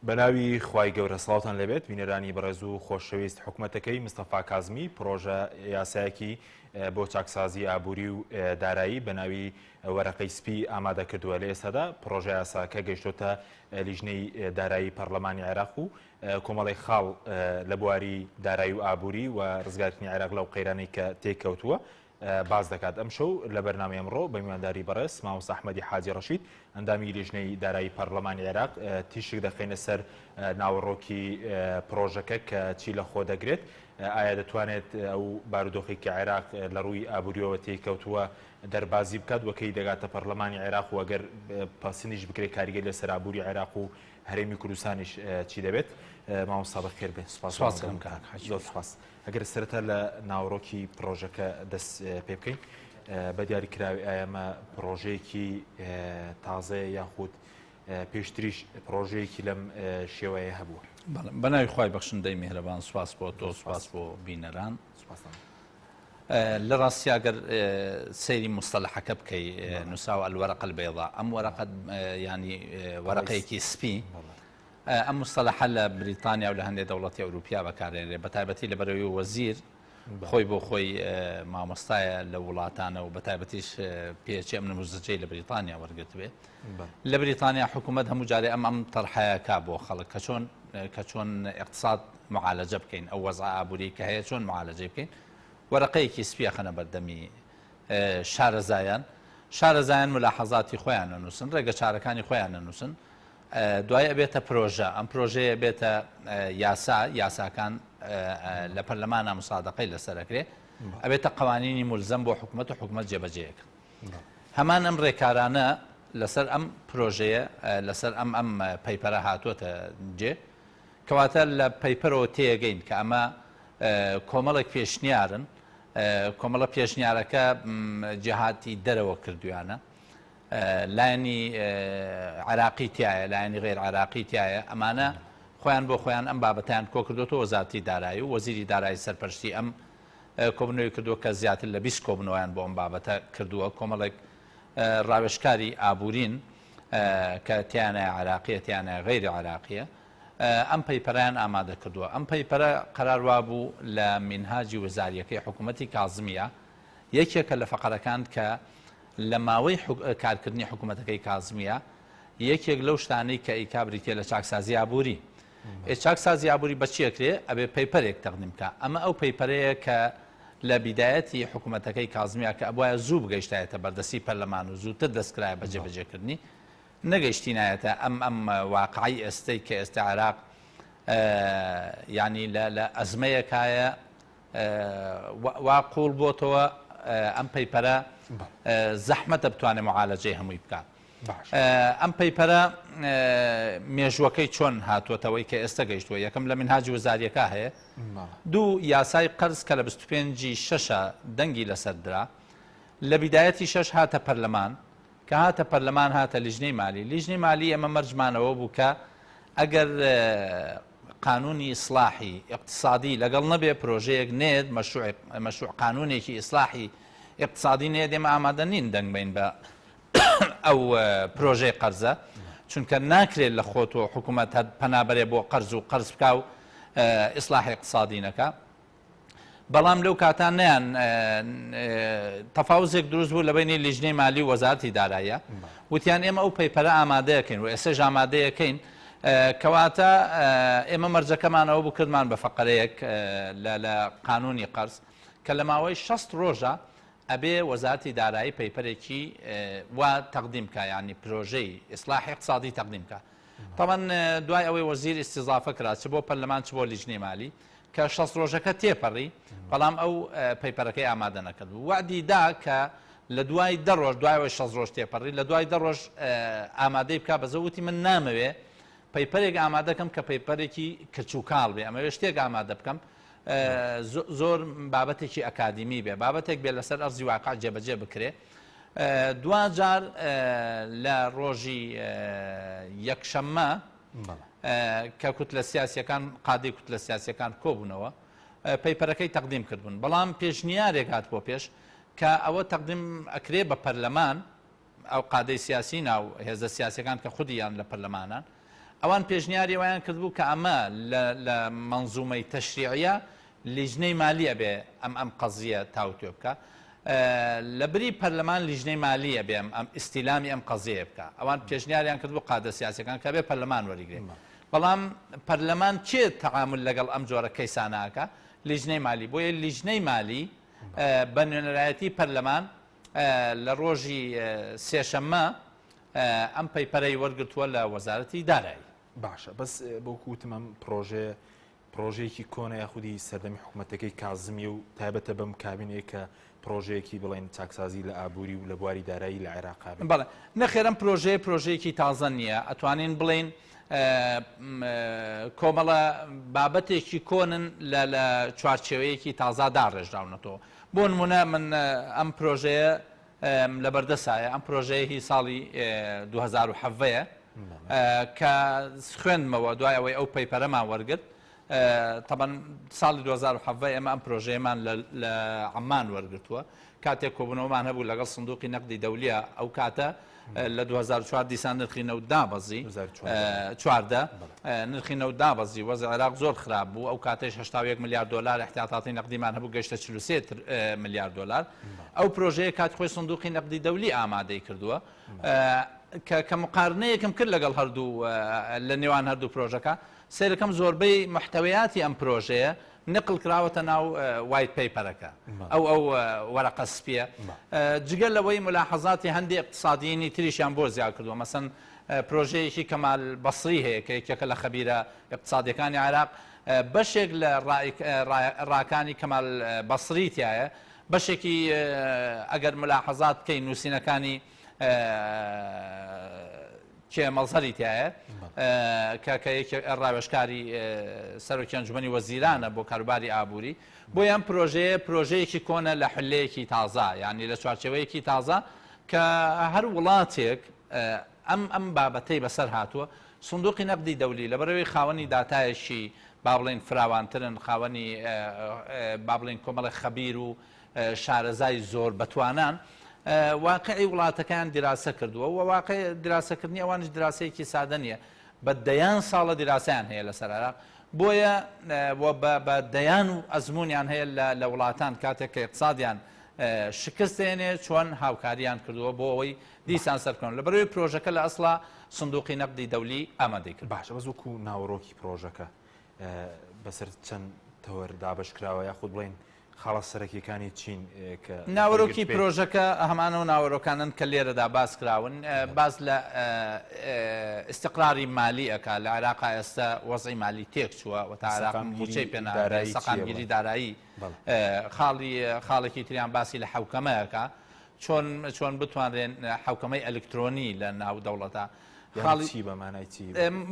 بەناوی خوای گەورە سڵاوتان لەبێت بینەرانی بەڕێز و خۆشەویست حکوومەتەکەی مستەفا کازمی پرۆژە یاسایەکی بۆ چاکسازی ئابووری و دارایی بەناوی وەرەقەی سپی ئامادە کردووە لە ئێستادا پرۆژە یاساکە گەیشتۆتە لیژنەی دارایی پەرلەمانی عێراق و کۆمەڵی خاڵ لە بواری دارایی و ئابووری و ڕزگارکردنی عێراق لەو قەیرانەی کە تێککەوتووە باز دەکات ئەم شەو لە بەرنامەی ئەمڕۆ بە میوانداری بەڕێز مامۆستا ئەحمەدی حاجی ڕەشید ئەندامی لیژنەی دارایی پەرلەمانی عێراق تیشک دەخینە سەر ناوەڕۆکی پرۆژەکە کە چی لە خۆ دەگرێت ئایا دەتوانێت ئەو بارودۆخی کە عێراق لە ڕووی ئابووریەوە تێککەوتووە دەربازی بکات وەکەی دەگاتە پەرلەمانی عێراق و ئەگەر پاسنیش بکرێت کاریگەری لەسەر ئابووری عێراق و هەرێمی کوردستانیش چی دەبێت مامۆستا بەخێر بێ سوپاس ئەگەر سەرەتا لە ناوەڕۆکی پرۆژەکە دەست پێ بکەین بە دیاریکراوی ئایەمە پرۆژەیەکی تازەیە یاخود پێشتریش پرۆژەیەکی لەم شێوەیە هەبووە بەناوی خوای بەخشندەی میهرەبان سوپاس بۆ تۆ سوپاس بۆ بینەران لە ڕاستی ئەگەر سەیری مستەلەحەکە بکەی نووساوە الوەرەقە البەیضا ئەم وەرەقە ینی وەرەقەیەکی سپی ئەم مستەلەحە لە بریتانیا و لە هەندێک دەوڵەتی ئەوروپیا بەکارێنرێت بەتایبەتی لە بەرەوەی وەزیر خۆی بۆ خۆی مامۆستایە لە وڵاتانە و بەتایبەتیش پێچی ئەم نموزەجەی لە بریتانیا وەرگرت بێت لە بریتانیا حکوومەت هەموو جارێ ئەم تەرحەیەکا بۆ خەڵک کە چۆن اقتصاد معالەجە بکەین ئەو وەزع ئابووری کە هەیە چۆن معالەجە بکەین وەرەقەیەکی سپیە خەنە بەردەمی شارەزایان ملاحەزاتی خۆیان نەنووسن ڕێگە چارەکانی خۆیان نەنووسن دوای ئەبێتە پرۆژە ئەم پرۆژەیە بێتە یاساکان لە پەرلەمانە مسادقەی لەسەرەکرێ ئەبێتە قوانینی مولزەم بۆ حکوومەت و حکوومەت جێبەجێیەکە هەمان ئەم ڕێکارانە لەسەر ئەم پرۆژەیە لەسەر ئەم پەیپەرە هاتووەتە جێ کەواتە لە پەیپەرەوە تێگەین کە ئەمە کۆمەڵێک پێشنیارن کۆمەڵە پێشنیارەکە جیهاتی دەرەوە کردویانە لایەنی عراقی تایە لایەنی غێر عراقی تایە ئەمانە خۆیان بۆ خۆیان ئەم بابەتیان کۆ کردوەوە وەزارەتی دارایی و وەزیری دارایی سەرپەرشتی ئەم کۆبنەوەی کردووە کە زیاتر لە 20 کۆبنەوەیان بۆ ئەم بابەتە کردووە کۆمەڵێک ڕاوێژکاری ئابوورین کە تیانە عراقیە تیانە غێری عراقیە ئەم پەیپەرەیان ئامادە کردووە ئەم پەیپەرە قەراروا بوو لە مینهاجی وەزاریەکەی حکوومەتی کازمیە یەکێکە لە فەقەرەکان کە لە ماوەی کارکردنی حکوومەتەکەی کازمیە یەکێک لەو شتانەی کە ئیکابریتێ لە چاکسازی ئابووری چاکسازی ئابووری بەچیەکرێ ئەبێ پەیپەرێک تەقدیم بکە ئەمە ئەو پەیپەرەیە کە لە بیدایەتی حکوومەتەکەی کازمیە کە ئەبواە زوو بگەیشتایەتە بەردەستی پەرلەمان و زووتر دەستکرایە بە جێبەجێکردنی نەگەیشتینایەتە ئەم واقعی ئێستەی کە ئێستا عێراق ینی لە ئەزمەیەکایە وا قوڵ بۆتەوە ئەم پەیپەرە زەحمەتە بتوانێت معالەجەی هەمووی بکات ئەم پەیپەرە مێژوەکەی چۆن هاتووەتەوەی کە ئێستا گەیشتووە یەکەم لە منهاجی وەزاریەکە هەیە دوو یاسای قەرز کە لە 25/6 دەنگی لەسەردرا لە بیدایەتی 6 هاتە پەرلەمان کە هاتە پەرلەمان هاتە لیژنەی مالی ئەمە مەرجمانەوە بوو کە ئەگەر قانونی ئیسلاحی اقتصادی لەگەڵ نەبێ پرۆژەیەک نێت مەشروع قانونێکی ئیسلاحی اقتصادی نێت ئێمە ئامادە نین دەنگ بین بە ئەو پرۆژەی قەرزە چونکە ناکرێت لە خۆتۆ حکوومەت پەنابەرێ بۆ قەرز و قەرز بکە و ئیسلاحی اقتصادی نەکە بەڵام لەو کاتان نیان تەفاوزێک دروست بوو لە بینی لیژنەی مالی و وەزارەتی داراییە وتیان ئێمە ئەو پەیپەرە ئامادەیەکەین و ئێستاژ ئامادەیەکەین کەواتە ئێمە مەرجەکەمانەوە بوو کردمان بە فەقەرەیەک لە قانونی قەرز کە لە ماوەی 60 ڕۆژە ئەبێ وەزارەتی دارایی پەیپەرێکی وا تەقدیم بکە ینی پرۆژەی ئیسلاحی اقتصادی تەقدیم بکە تەمەن دوای ئەوەی وەزیر ئیستیزافە کرا چ بۆ پەرلەمان چ بۆ لیژنەی مالی کە 60 ڕۆژەکە تێپەڕی بەڵام ئەو پەیپەرەکەی ئامادە نەکرد وعدی دا کە لە دوای 10 ڕۆژ دوایەوەی 60 ڕۆژ تێپەڕی لە دوای 10 ڕۆژ ئامادەی بکە بەزەوتی من نامەوێ پەیپەرێک ئامادەکەم کە پەیپەرێکی کەچووکاڵ بێ ئەمەوێ شتێک ئامادە بکەم زۆر بابەتێکی ئەکادیمی بێ بابەتێک بێ لەسەر ئەرزی واقع جێبەجێ بکرێ دوجار لە ڕۆژی یەکشەممە کە کوتلە سیاسیەکان قادەی کوتلە سیاسیەکان کۆبوونەوە پەیپەرەکەی تەقدیم کردبوون بەڵام پێشنیارێک هات بۆ پێش کە ئەوە تەقدیم ئەکرێ بە پەرلەمان ئەو قادەی سیاسی ناو هێزە سیاسیەکان کە خودیان لە پەرلەمانان ئەوان پێشنیاری وایان کردبوو کە ئەمە لە منزومەی تەشریعە لیژنەی مالیە بێ ئەم قەزیە تاوتێ بکە لە بری پەرلەمان لیژنەی مالیە بێ ئەم ئیستیلامی ئەم قەزیە بکە ئەوان پێشنیاریان کردبوو قادە سیاسەکان کە بێ پەرلەمان وەریگرێت بەڵام پەرلەمان چێ تەعامل لەگەڵ ئەم جۆرە کەیساناکە لیژنەی مالی بۆیە لیژنەی مالی بە نوێنەرایەتی پەرلەمان لە ڕۆژی سێشەممە ئەم پەیپەرەی وەرگرتووە لە وەزارەتی دارایی باشە بەس بۆ کووتم ئەم پرۆژەیەکی کۆنە یاخودی سەردەمی حکوومەتەکەی کازمی و تایبەتە بەم کابینەیە کە پرۆژەیەکی بڵێن چاکسازی لە ئابووری و لە بواری دارایی لە عێراقا بڵێ نەخێرم پرۆژەیەکی تازە نییە ئەتوانین بڵێن کۆمەڵە بابەتێکی کۆنن لە چوارچێوەیەکی تازادا ڕێژراونەتەوە بۆ نمونە من ئەم پرۆژەیە لە بەردەسایە ئەم پرۆژەیەکی ساڵی 2007ەیە کە خوێندمەوە دوای ئەوەی ئەو پەیپەرەمان وەرگرت طبعا ساڵی 2007 ئێمە ئەم پرۆژەیەمان لە عەمان وەرگرتووە کاتێک کۆبوونەوەمان هەبوو لەگەڵ سندوقی نەقدی دەولیە ئەو کاتە لە 2004 دیسان نرخی نەوت دابەزی 14 نرخی نەوت دابەزی وەزع عێراق زۆر خراپ بوو ئەو کاتەش 81 میلیارد دلار احتیاطاتی نەقدیمان هەبوو گەیشتە 43 میلیارد دلار ئەو پرۆژەیە کات خۆی سندوقی نەقدی دەولی ئامادەی کردووە کە مقارنەیەکم کرد لەگەڵ هەردوو لە نێوان هەردوو پرۆژەکە سیرەکەم زۆربەی محتەویاتی ئەم پرۆژەیە نقل کراوەتە ناو وایت پەیپەرەکە ئەو وەرەقە سپیە جگەل لەوەی ملاحەزاتی هەندێک اقتصادیینی تریشیان بۆ زیاد کردووە مەسەن پرۆژەیەکی کەمال بەسری هەیە کە یەکێکە لە خەبیرە اقتصادیەکانی عێراق بەشێک لە ڕاکانی کەمال بەسریتیایە بەشێکی ئەگەر ملاحەزات بکەین نووسینەکانی کێ مەڵزەریتایە کە ڕاوێژکاری سەرۆکی ئەنجومەنی وەزیرانە بۆ کاروباری ئابووری بۆ ئەم پرۆژەیەکی کۆنە لە حلەیەکی تازە یعنی لە چوارچێوەیەکی تازە کە هەر وڵاتێک ئەم بابەتەی بەسەر هاتووە سندوقی نەقدی دەولی لەبەرەوەی خاوەنی داتایەکی با بڵێن فراوانترن خاوەنی با بڵێن کۆمەڵی خەبیر و شارەزای زۆر بەتوانان واقعی وڵاتەکان دیراسە کردووە و واقع دیراسەکردنی ئەوانش دراسەیەکی سادە نیە بە دەیان ساڵە دیراسیان هەیە لەسەر عێراق بۆیە بە دەیان و ئەزمونیان هەیە لە وڵاتان کاتێک کە اقتصادیان شکستێنێ چۆن هاوکاریان کردووە بۆ ئەوەی دیسان سەرکەون لەبەرەوەی پرۆژەکە لە ئەسڵا سندوقی نەقدی دەولی ئامادەی کرد باشە بەس وەکو ناوەڕۆکی پرۆژەکە بەسەر چەند تەوەر دابەشکراوە یاخود بڵێن خاڵە سەرەکیەکانی چین کە ناوەڕۆکی پرۆژەکە هەمانەوە ناوەڕۆکانن کە لێرەدا باس کراون باز لە استقراری مالی ئەکا لە عێراقا ئێستا وەزعی مالی تێک چووە و تا عێراق موچەی پێناوە سەقامگیری دارایی خاڵێکی تریان باسی لە حوکەمەیەکە چۆن بتوانرێن حوکەمەی ئەلکترۆنی لە ناو دەوڵەتە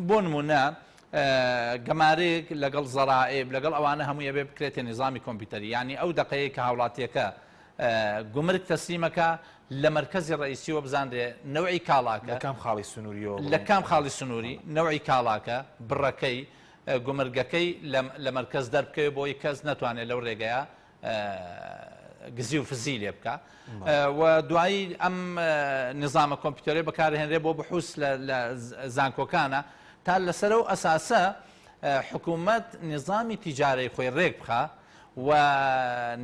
بۆ نمونە گەمارێک لەگەڵ زەرائب لەگەڵ ئەوانە هەموویە بێ بکرێتە نظامی کۆمپیوتەری ینی ئەو دقەیە کە هاوڵاتیەکە گومرگ تەسلیمەکە لە مرکزی ڕئیسیەوە بزانرێ نەوعی کاڵاکە لە کام خاڵی سنووری نەوعی کاڵاکە بڕەکەی گومرگەکەی لە مرکز دەربکەوێ بۆی کەس نەتوانێت لەو ڕێگەیە گزی و فزی لێ بکە و دوایی ئەم نظامە کۆمپیوتەری بەکارهێنرێ بۆ بحوس لە زانکۆکانە تا لەسەر و ئەساسە حکوومەت نظامی تیجارەی خۆی ڕێک بخە و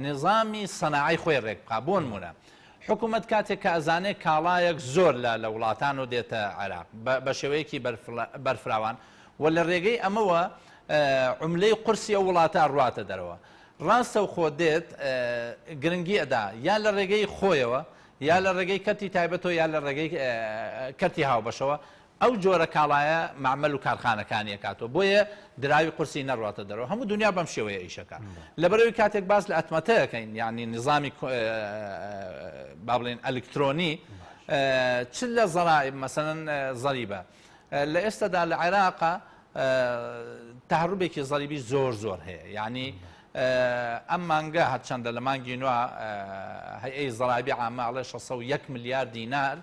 نظامی سەناعی خۆی ڕێک بخە بۆ نمونە حکوومەت کاتێک کە ئەزانێت کاڵایەک زۆر لە وڵاتان و دێتە عێراق بە شێوەیەکی بەرفراوان و لە ڕێگەی ئەمەوە عوملەی قورسی ئەو وڵاتە ڕواتە دەرەوە ڕاستە و خۆ دێت گرنگی ئەدا یا لە ڕێگەی خۆیەوە یا لە ڕێگەی کەرتی تایبەتەوە یا لە ڕێگەی کەرتی هاوبەشەوە ئەو جۆرە کاڵایە معمەل و کارخانەکانی ئەکاتەوە بۆیە دراوی قورسی نەڕاتە دەرەوە هەموو دنیا بەم شێوەیە ئیشەکە لەبەرەوەی کاتێک باس لە ئەتمەتەیەکەین یعنی نظامی با بڵێن ئەلکترۆنی چ لە زەرائب مەسەڵەن زەریبە لە ئێستادا لە عێراقا تەهەڕوبێکی زەریبی زۆر هەیە یعنی ئەم مانگە هەرچەندە لە مانگی نوێ هەیئەی زەرابی عامە ئەڵێ 601 میلیارد دینار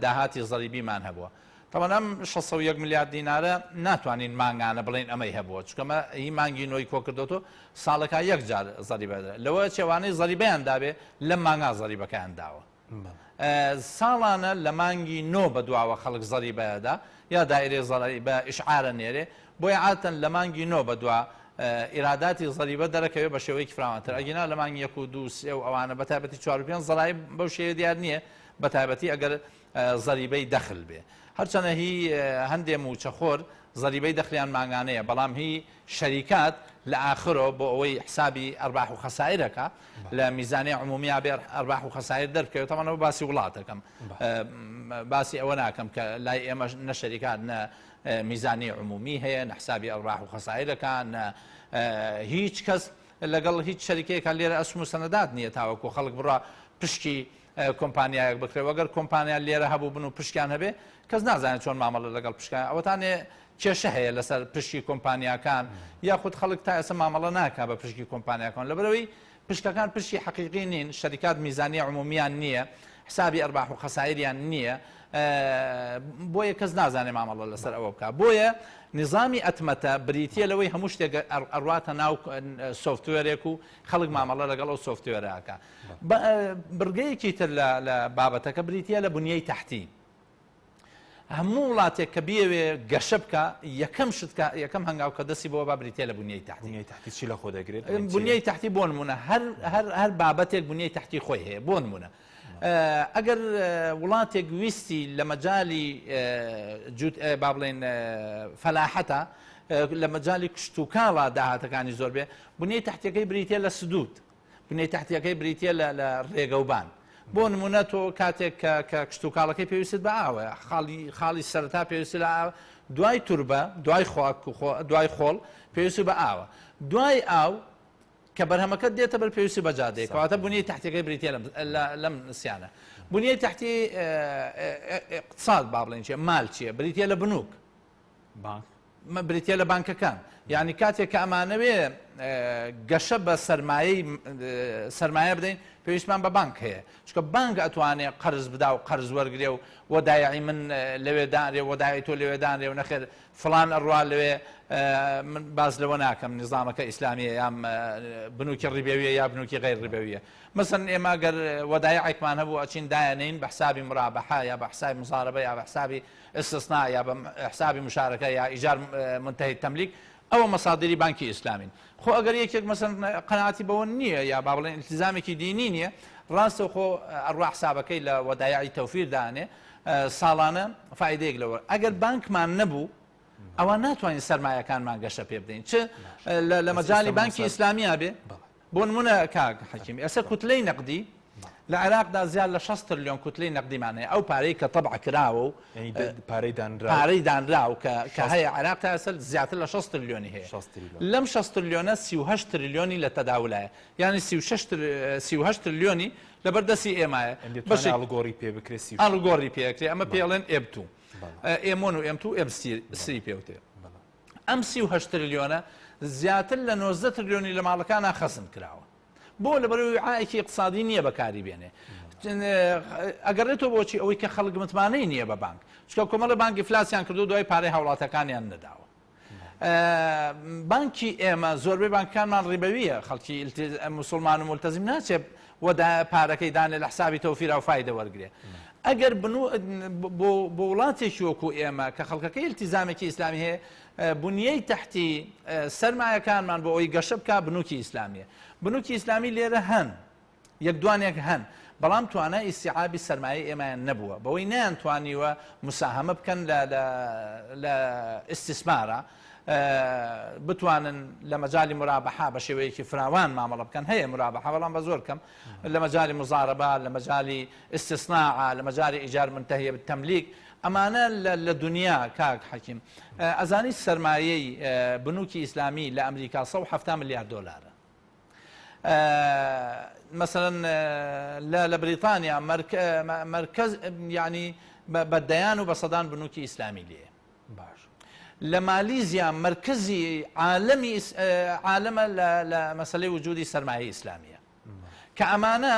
داهاتی زەریبیمان هەبووە طبعا ئەم 601 میلیارد دینارە ناتوانین مانگانە بڵێن ئەمەی هەبووە چکەمە هی مانگی نۆی کۆ کردوتۆ ساڵەکە یەک جار زەریبە لەوە چێوانەی زەریبەیان دابێ لەم مانگا زەریبەکەیان داوە ساڵانە لە مانگی نۆ بە دواوە خەڵک زەریبەدا یا دایرێ زەریبە ئیشعارە نێرێ بۆی عاتەن لە مانگی نۆ بە دوا ئیراداتی زەریبە دەرەکەوێت بە شێوەیەکی فراوانتر ئەگینا لە مانگی 1 و 2 3 و ئەوانە بەتایبەتی 4 و 5 زەرای بەو شێوە دیار نییە بەتایبەتی ئەگەر زەریبەی دەخل بێ هەرچەنە هی هەندێ موچەخۆر زەریبەی دەخلیان ماگانەیە بەڵام هی شەریکات لە ئاخرۆ بۆ ئەوەی حسابی ئەرباح و خەسایرەکە لە میزانی عمومی بێ ئەرباح و خەسایر دەرکەوێت تەمانەوە باسی وڵاتەکەم باسی ئەوە ناکەم کە لای ئێمە نە شەریکات نە میزانی عمومی هەیە نە حسابی ئەرباح و خەسایرەکان هیچ کەس لەگەڵ هیچ شەریکەیەکە لێرە ئەسم و سەنەدات نییە تاوەکو خەڵک بڕە پشتی کۆمپانیایەک بکرێت وەگەر کۆمپانیا لێرە هەبوو بن و پشتیان هەبێ کەس نازانێت چۆن مامەڵە لەگەڵ پشتیان ئەوەتانێ کێشە هەیە لەسەر پشتی کۆمپانیاکان یاخود خەڵک تا ئێستا مامەڵە ناکا بە پشتی کۆمپانیاکان لەبەرەوەی پشتەکان پشتی حەقیقی نین شەریکات میزانی عمومیان نییە حسابی ئەرباح و خەسایریان نییە بۆیە کەس نازانێ مامەڵە لەسەر ئەوە بکە بۆیە نظامی ئەتمەتە بریتە لەوەی هەموو شتێک ئەڕواتە ناو سۆفتوێرێک و خەڵک مامەڵە لەگەڵ ئەو سۆفتوێرەکە بڕگەیەکی تر لە بابەتەکە بریتە لە بنیەی تەحتی هەموو وڵاتێک کە بیەوێ گەشە بکە یەکەم هەنگاو کە دەستی بۆ با بریتە لە بنیەی تحتی چی لە خۆ دەگرێت بنیەی تحتی بۆ نمونە هەر بابەتێک بنیەی تحتی خۆی هەیە بۆ نمونە ئەگەر وڵاتێک ویستی لە مەجای با بڵێن فەلاحەتە لە مەجای کشتتوکاڵە داهاتەکانی زۆر بێ بنیەی تحتیەکەی بریتە لە سدود بنیەی تحتیەکەی بریتە لە ڕێگەوبان بۆ نمونە تۆ کاتێک کە کشتتوکاڵەکەی پێویست بە ئاوە خاڵی سەرەتا پێویستی لە ئاو دوای توربە دوای خۆڵ پێویستی بە ئاوە دوای ئاو کە بەرهەمەکە دێتە بەر پێویستی بەجادەیە کەواتە بنیەی تحتیەکەی بریتە لەم نسیانە بنیەی تحتی اقتصاد با بڵێن چیە مال چییە بریتە لە بنووک بریتە لە بانکەکان یعنی کاتێک کە ئەمانەوێ گەشە بە سەرمایە بدەین پێویستمان بە بانک هەیە چکە بانک ئەتوانێت قەرز بدا و قەرز وەرگێ و وەدایعی من لەوێدانرێ وەدای تۆ لەوێدانرێ و نەخێر فلان ئەڕوا لەوێ من باز لەوە ناکەم نظامەکە ئیسلامیە یام بنووکی ڕیبێویە یا بنووکی غیر ڕیبێویە مەسەن ئێمە گەر وەدایعێکمان هەبوو ئەچین دایانین بە حسابی مرابەحا یا بە حسابی مزاربە یا بە حسابی استثنا یا بە حسابی مشارەکە یا ئیجار منتهی تەملیک ئەوە مەسادری بانکی ئیسلامین خۆ ئەگەر یەکێک مەسەن قەناعەتی بەوە نییە یا با بڵێن التزامێکی دینی نییە ڕاستە خۆ ئەڕوا حسابەکەی لە وەدایعی تەوفیر دانێ ساڵانە فایدەیەک لەوە ئەگەر بانکمان نەبوو ئەوە ناتوانین سەرمایەکانمان گەشە پێ بدەین چ لە مەجای بانکی ئیسلامیا بێ بۆ نمونە کاک حەکیمی ئەسەر کوتلەی نەقدی لە عێراقدا زیاد لە 6 تریلیۆن کوتلەی نەقدیمانەیە ئەو پارەی کە تەبع کراوە و پارەی دانراو کە هەیە عێراق تا ئێستا زیاتر لە 6 تریلیۆنی هەیە لەم 6 تریلیۆنە 38 تریلیۆنی لە تەداولایە یعنی 38 تریلیۆنی لەبەردەستی ئێمایە بەشی ئەڵگۆڕی پێ بکرێت ئەڵگۆڕی پێکرێ ئەمە پێڵێن ئێب2 ئێمۆن و ئێم2 ئێم3 پێوتێ ئەم 38 تریلیۆنە زیاتر لە 90 تریلیۆنی لە ماڵەکانە خەسم کراوە بۆ لەبەرەوەی عایەکی اقتصادی نییە بەکاری بێنێ ئەگەڕێتەوە بۆچی ئەوەی کە خەڵک متمانەی نییە بە بانک چکە کۆمەڵە بانکی فلاسیان کردو دوای پارەی هاوڵاتەکانیان نەداوە بانکی ئێمە زۆربەی بانکەکانمان ڕیبەویە خەڵکی موسڵمان و مولتەزیم ناچێت وەدا پارەکەی دانێ لە حسابی تەوفیر و فایدە وەرگێ ئەگەر بۆ وڵاتێکی وەکو ئێمە کە خەڵکەکەی التیزامێکی ئیسلامی هەیە بنیەی تەحتی سەرمایەکانمان بۆ ئەوی گەشە بکە بنووکی ئیسلامیە بنووکی ئیسلامی لێرە هەن یەکدوانێک هەن بەڵام توانە ئیسیعابی سەرمایە ئێمەیان نەبووە بەوەی نەیانتوانیوە مساهمە بکەن لە ئیستیسمارە بتوانن لە مەجای مرابەحا بە شێوەیەکی فراوان مامەڵە بکەن هەیە مرابەحا بەڵام بە زۆر کەم لە مەجای مزاربە لە مەجای ئیستیسناع لە مەجای ئیجار منتهیە بالتەملیک ئەمانە لە دنیا کاک حەکیم ئەزانی سەرمایەی بنووکی ئیسلامی لە ئەمریکا 170 ملیارد دۆلارە مثلا لە بریتانیا مرکز ینی بەدەیان و بەسەدان بنووکی ئیسلامی لێ باش لە مالیزیا مرکزی عالەمە لە مەسەلەی وجودی سەرمایە ئیسلامیە کە ئەمانە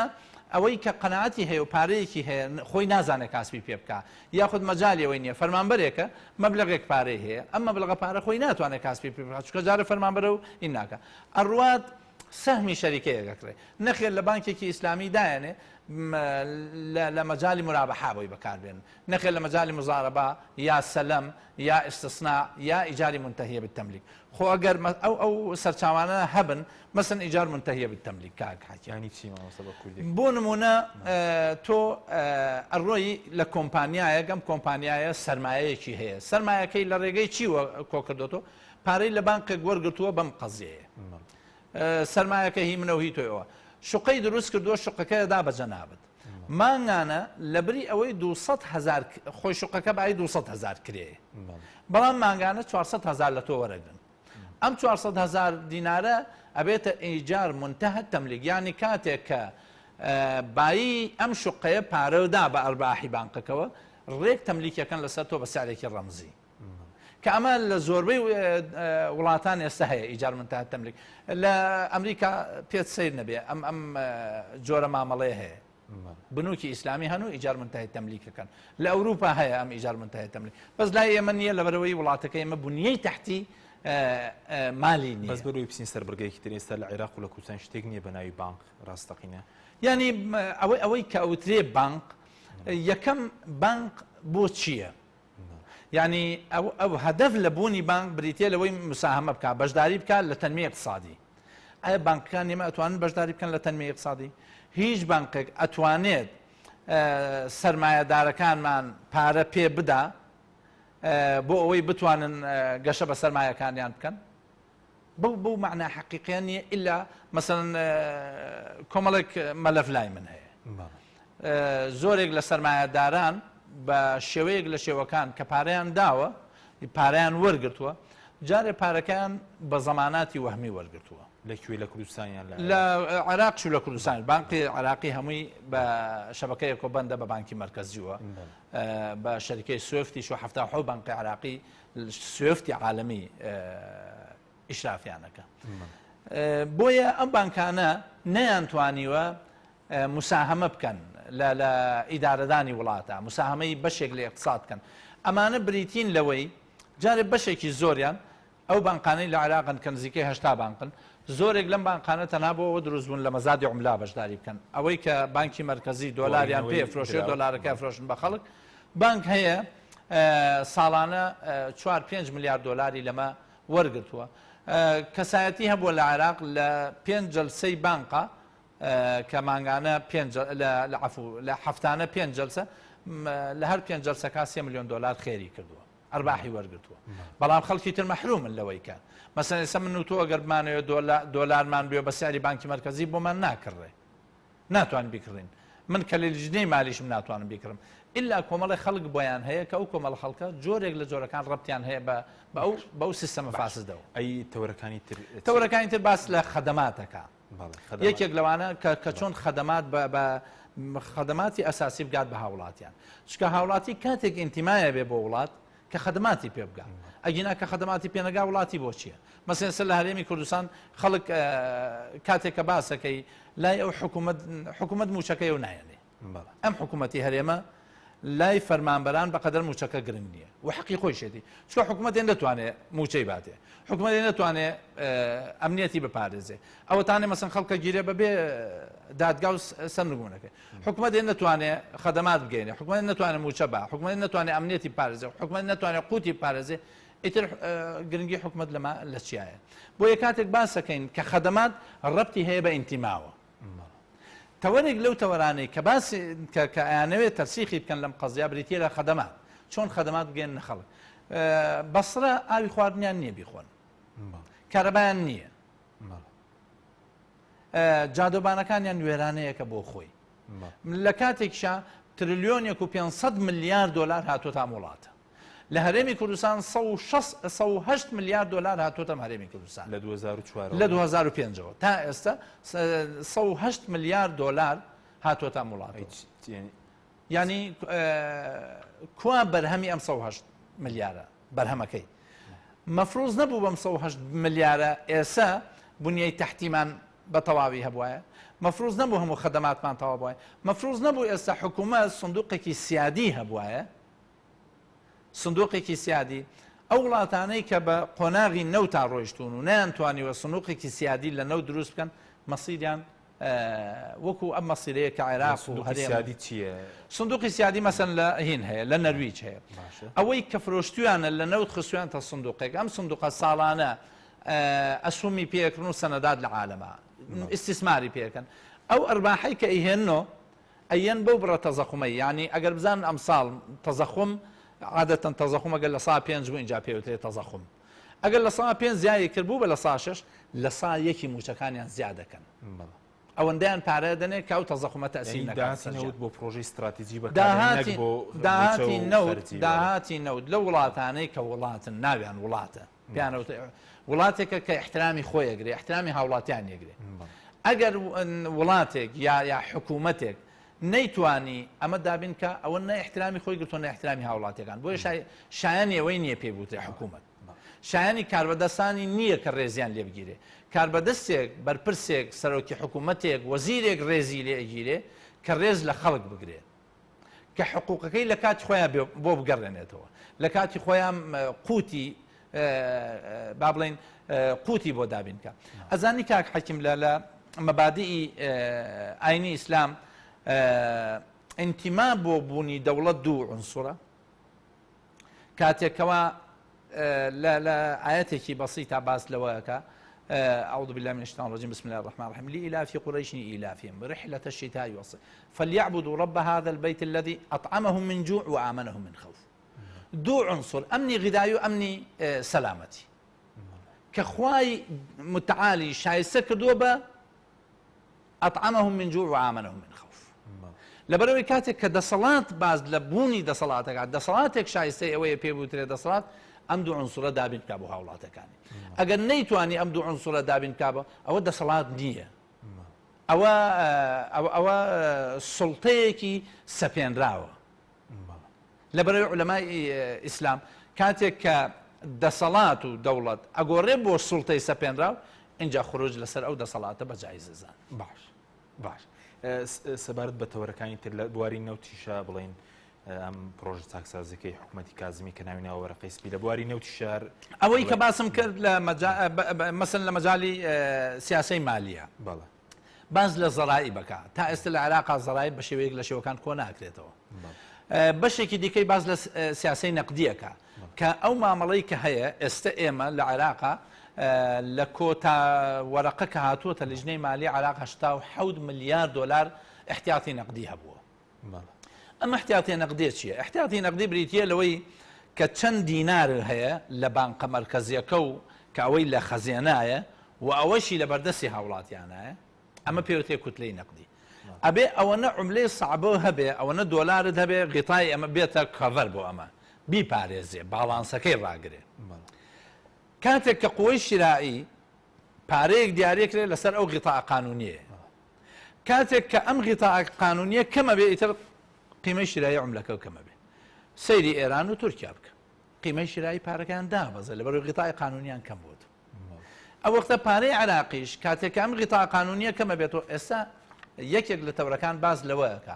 ئەوەی کە قەناعەتی هەیە و پارەیەکی هەیە خۆی نازانێت کاسبی پێ بکە یاخود مەجالیەوەی نییە فەرمانبەرێکە مەبلەغێک پارەی هەیە ئەم مەبلەغە پارە خۆی ناتوانێت کاسبی پێ بکات چکە جارە فەرمانبەرە و ئین ناکە ئەڕوات سەهمی شەریکەیەکەکرێ نەخێر لە بانکێکی ئیسلامی دایانێ لە مەجای مرابەحا بۆی بەکاربێن نەخێر لە مەجای مزارەبا یا سەلەم یا ئیستثنا یا ئیجاری منتهیە بالتەملیک خۆ ئەگەر ئەو سەرچاوانە هەبن مەسەن ئیجار منتهیە بالتەملیک کاک حاجی ینی چی مامۆستا بە کوردی بۆ نمونە تۆ ئەڕۆیی لە کۆمپانیایە گەم کۆمپانیایە سەرمایەیەکی هەیە سەرمایەکەی لە ڕێگەی چیوە کۆ کردوتۆ پارەی لە بانکێک وەرگرتووە بەم قەزیەیە سەرمایەکە هی منە و هی تۆیەوە شوقەی دروست کردووە شوقەکەدا بەجە نابێت مانگانە لەبری ئەوەی 200,000 خۆی شوقەکە بای 200,000 کرێ بەڵام مانگانە 400,000 لە تۆ وەرەگرن ئەم 400,000 دینارە ئەبێتە ئیجار منتهە تەملیک ینی کاتێک کە بایی ئەم شوقەیە پارەدا بە ئەرباحی بانکەکەوە ڕێک تەملیکەکەن لەسەر تۆ بە سعرێکی ڕەمزی کە ئەمە لە زۆربەی وڵاتان ئێستا هەیە ئیجار منتهە تەملیک لە ئەمریکا پێت سیر نەبێ ئەم جۆرە مامەڵەیە هەیە بنووکی ئیسلامی هەنوو ئیجار منتهی تەملیکەکەن لە ئەوروپا هەیە ئەم ئیجار منتهی تەملیک بەس لای ئێمە نییە لەبەرەوەی وڵاتەکە ئێمە بنیەی تحتی مالی نییە بەس بەروی بچین سەر بەرگەیەکی تر ئێستا لە عێراق و لە کوردستان شتێک نییە بە ناوی بانک ڕاستەقینە ینی ئەوەی کە ئەوترێ بانک یەکەم بانک بۆ چییە ینی ئەو هەدەف لە بوونی بانک بریتە لەوەی مساهمە بکات بەشداری بکات لە تەنمی اقتصادی ئایا بانکەکان ئێمە ئەتوانن بەشداری بکەن لە تەنمی اقتصادی هیچ بانکێک ئەتوانێت سەرمایەدارەکانمان پارە پێ بدا بۆ ئەوەی بتوانن گەشە بە سەرمایەکانیان بکەن بەو معنى حقیقیان نییە ئللا مەسەن کۆمەڵێک مەلەف لای من هەیە زۆرێک لە سەرمایەداران بە شێوەیەک لە شێوەکان کە پارەیان داوە پارەیان وەرگرتووە جارێ پارەکەیان بە زەماناتی وەهمی وەرگرتووە لەکوێ لە کوردستانیان لە عێراق و لە کوردستان بانقی عراقی هەمووی بە شەبکەیە کۆبەندە بە بانکی مرکزیوە بە شەریکەی سوێفتی شو هەفتا حو بانقی عراقی سوێفتی عالەمی ئیشرافیانەکە بۆیە ئەم بانکانە نەیانتوانیوە مساهمە بکەن لە ئیدارەدانی وڵاتە مساهمەی بەشێک لە اقتصاد بکەن ئەمانە بریتین لەوەی جارێ بەشێکی زۆریان ئەو بانقانەی لە عێراقن کە نزیکەی 80 بانقن زۆرێک لەم بانقانە تەنها بۆەوە دروستبوون لە مەزادی عملا بەشداری بکەن ئەوەی کە بانکی مرکزی دۆلاریان پێ فرۆشێ دۆلارەکە فرۆشن بە خەڵک بانک هەیە ساڵانە 4-5 میلیارد دۆلاری لەمە وەرگرتووە کەسایەتی هەبووە لە عێراق لە 5 جەلسەی بانقا کە مانگانە لە هەفتانە 5 جەلسە لە هەر 5 جەلسەکە 3 میلیۆن دۆلار خێری کردووە ئەرباحی وەرگرتووە بەڵام خەڵکی تر مەحرومن لەوەی کە مەسەن ئێستا من و تۆ ئەگەر بمانەوێت دۆلارمان بێ بە سیاری بانکی مرکزی بۆمان ناکڕێ ناتوانین بیکڕین من کە لە لیژنەی مالیشم ناتوانم بیکڕم ئللا کۆمەڵی خەڵک بۆیان هەیە کە ئەو کۆمەڵ خەڵکە جۆرێک لە جۆرەکان ڕەبتیان هەیە بەو سیستەمە فاسدەوە ئەی تەورەکانی تر باس لە خەدەماتەکە یەکێک لەوانە کە چۆن خەدەمات بە خەدەماتی ئەساسی بگات بە هاوڵاتیان چکە هاوڵاتی کاتێک ئینتیمایە بێ بۆ وڵات کە خەدەماتی پێ بگات ئەگینا کە خەدەماتی پێنەگا وڵاتی بۆ چییە مەسەن سەر لە هەرێمی کوردستان خەڵک کاتێک کە باسەکەی لای ئەو حکوومەت موچەکەی و نایەنێ ئەم حکوومەتی هەرێمە لای فەرمانبەران بەقەدەر موچەکە گرنگ نییە و حەقی خۆی شێتی چکە حکوومەتێن دەتوانێت موچەی باتێ حکوومەتێن دەتوانێت ئەمنیەتی بپارێزێ ئەوەتانێ مەسەن خەڵکە گیرێ بەبێ دادگا و سەرنگونەکەی حکوومەتێن نەتوانێت خەدەمات بگەینێ حکوومەت نەتوانێت موچە بە حکوومەت نەتوانێت ئەمنیەتی پارێزێ حکوومەت نەتوانێت قوتی پارێزێ ئیتر گرنگی حکوومەت لەمە لە چیایە بۆیە کاتێک باسەکەین کە خەدەمات ڕەبتی هەیە بە ئینتیماوە تەوەرێک لەو تەوەرانەی کە باسی کە ئەیانەوێت تەرسیخی بکەن لەم قەزیا بریتە لە خەدەمات چۆن خەدەمات بگەێنە خەڵک بەسرە ئاوی خواردنیان نییە بیخۆن کارەبایان نییە جادۆبانەکانیان وێرانەیەکە بۆ خۆی لە کاتێکشا تریلیۆنێک و 500 میلیارد دۆلار هاتوۆتە وڵاتە لە هەرێمی کوردستان 108 میلیارد دۆلار هاتوۆتە هەرێمی کوردستان لە 2005ەوە تا ئێستا 108 میلیارد دۆلار هاتوۆتە وڵات ینی کوا بەرهەمی ئەم 108 میلیارە بەرهەمەکەی مەفروض نەبوو بەم 108 میلیارە ئێستا بنیەی تەحتیمان بە تەواوی هەبوایە مەفروض نەبوو هەموو خەدەماتمان تەواو بووایە مەفروض نەبوو ئێستا حکوومەت سندوقێکی سیادی هەبوایە سندوقێکی سیادی ئەو وڵاتانەی کە بە قۆناغی نەوتا ڕۆیشتون و نەیانتوانیوە سنووقێکی سیادی لە نەو دروست بکەن مەسیریان وەکو ئەم مەسیرەیە کە عێراق و سیادی چییە؟ سندوقی سیادی مەسەن لە هین هەیە لە نەرویج هەیە ئەوەی کە فرۆشتویانە لە نەوت خستویان تا سندوقێک ئەم سندوقە ساڵانە ئەسومی پێکردن و سەنەدات لە عالەمە ئیستیسماری پێکەن ئەو ئەرباحەی کە ئیهێنەوە ئەیەن بەو بڕە تەزەخومەی ینی ئەگەر بزان ئەم ساڵ تەزەخم عادەتەن تەزەخم ئەگەر لە سا 5 بوو اینجا پێوترێت تەزەخم ئەگەر لە سا 5 زیادی کرد بوو بە لە سا 6 لە سا یەکی موچەکانیان زیادەکەن ئەوەندەیان پارە دەنێت کە ئەو تەزەخمە تەسیل نەکات بۆ پرۆژەی استراتیجی بە داهاتی نەوت لە وڵاتانەی کە وڵاتن ناویان وڵاتە پیانەوت وڵاتێکە کە احترامی خۆی ئەگرێ احترامی هاوڵاتیان یەگرێ ئەگەر وڵاتێک یا حکوومەتێک نەیتوانی ئەمە دابین کە ئەوە نە احترامی خۆی گرتۆ نە احترامی هاوڵاتیەکان بۆیە شایانی ئەوەی نییە پێ بوترێ حکوومەت شایانی کاربەدەستانی نییە کە ڕێزیان لێ بگیرێ کاربەدەستێک بەرپرسێک سەرۆکی حکوومەتێک وەزیرێک ڕێزی لێ ئەگیرێ کە ڕێز لە خەڵک بگرێت کە حقوقەکەی لە کاتی خۆیان بۆ بگەڕێنێتەوە لە کاتی خۆیان قوتی با بڵێن قوتی بۆ دابینکە ئەزانی کاک حەکیم لە مەبادئی ئاینی ئیسلام ئینتیما بۆ بوونی دەوڵەت دوو عنسوڕە کاتێکەوە لە ئاەتێکی بەسیطە باس لەوەکە أعوذ بالله من الشيطان الرجيم بسم الله الرحمن الرحيم لإلاف قريش إلافهم رحلة الشتاء والصيف فليعبدوا رب هذا البيت الذي أطعمهم من جوع وآمنهم من خوف دو عنصر أمني غذائي وأمني سلامتي كخواي متعالي شايسة كدوبة أطعمهم من جوع وآمنهم من خوف لبروي كاتك كدصلات باز لبوني دصلاتك دصلاتك شايسة أوي بيبوتري دصلات ئەم دوو عنسوڕە دابین کا بۆ هاوڵاتەکانی ئەگەر نەیتوانی ئەم دوو عنسوڕە دابین کا بە ئەوە دەسەڵات نییە ئەوە سڵتەیەکی سەپێنراوە لەبەرەوەی عولەمای ئیسلام کاتێک کە دەسەڵات و دەوڵەت ئەگۆڕێ بۆ سڵتەی سەپێنراو اینجا خروج لەسەر ئەو دەسەڵاتە بەجایزەزان باش سەبارەت بە تەوەرەکانی تر لە بواری نەوتیشە بڵێن ئەم پرۆژە چاکسازیەکەی حکوومەتی کازمی کە ناوینەوە وەرەقەی سپی لە بواری نەوتی شار ئەوەی کە باسم کرد لە مەسەن لە مەجای سیاسەی مالیە باز لە زەڕایی بکە تا ئێستا لە عێراقا زەڕایی بە شێوەیەک لە شێوەکان کۆ ناکرێتەوە بەشێکی دیکەی باز لە سیاسەی نەقدیەکە کە ئەو مامەڵەی کە هەیە ئێستا ئێمە لە عێراقا لە کۆتا وەرەقە کە هاتووەتە لیژنەی مالی عێراق 87 ملیار دۆلار احتیاطی نەقدی هەبووە ئەمە احتیاطی نەقدی چییە؟ احتیاطی نەقدی بریتیە لەوەی کە چەند دینار هەیە لە بانقە مەرکەزیەکە و کە ئەوەی لە خەزیێنایە و ئەوەشی لە بەردەستی هاوڵاتیانایە ئەمە پێوتێ کوتلەی نەقدی ئەبێ ئەوەنە عملەی سەعبە هەبێ ئەوەنە دۆلارت هەبێ غیتای ئەمە بێتە کەڤەر بۆ ئەمە بیپارێزێ باڵانسەکەی ڕاگرێ کاتێک کە قوەی شیرائی پارەیەک دیارێکرێ لەسەر ئەو غیتاء قانونیە کاتێک کە ئەم غیتاء قانونیە کەمە بێ ئیتر قیمەی شیرایی عملەکە و کەمە بێ سەیری ئێران و تورکیا بکە قیمەی شیرایی پارەکان دابەزە لەبەرەوەی غیتاء قانونیان کەم بووت ئەو وەختە پارەی عێراقیش کاتێک کە ئەم غیتاء قانونیە کەمە بێتەوە ئێستا یەکێک لە تەورەکان باز لەوەیەکە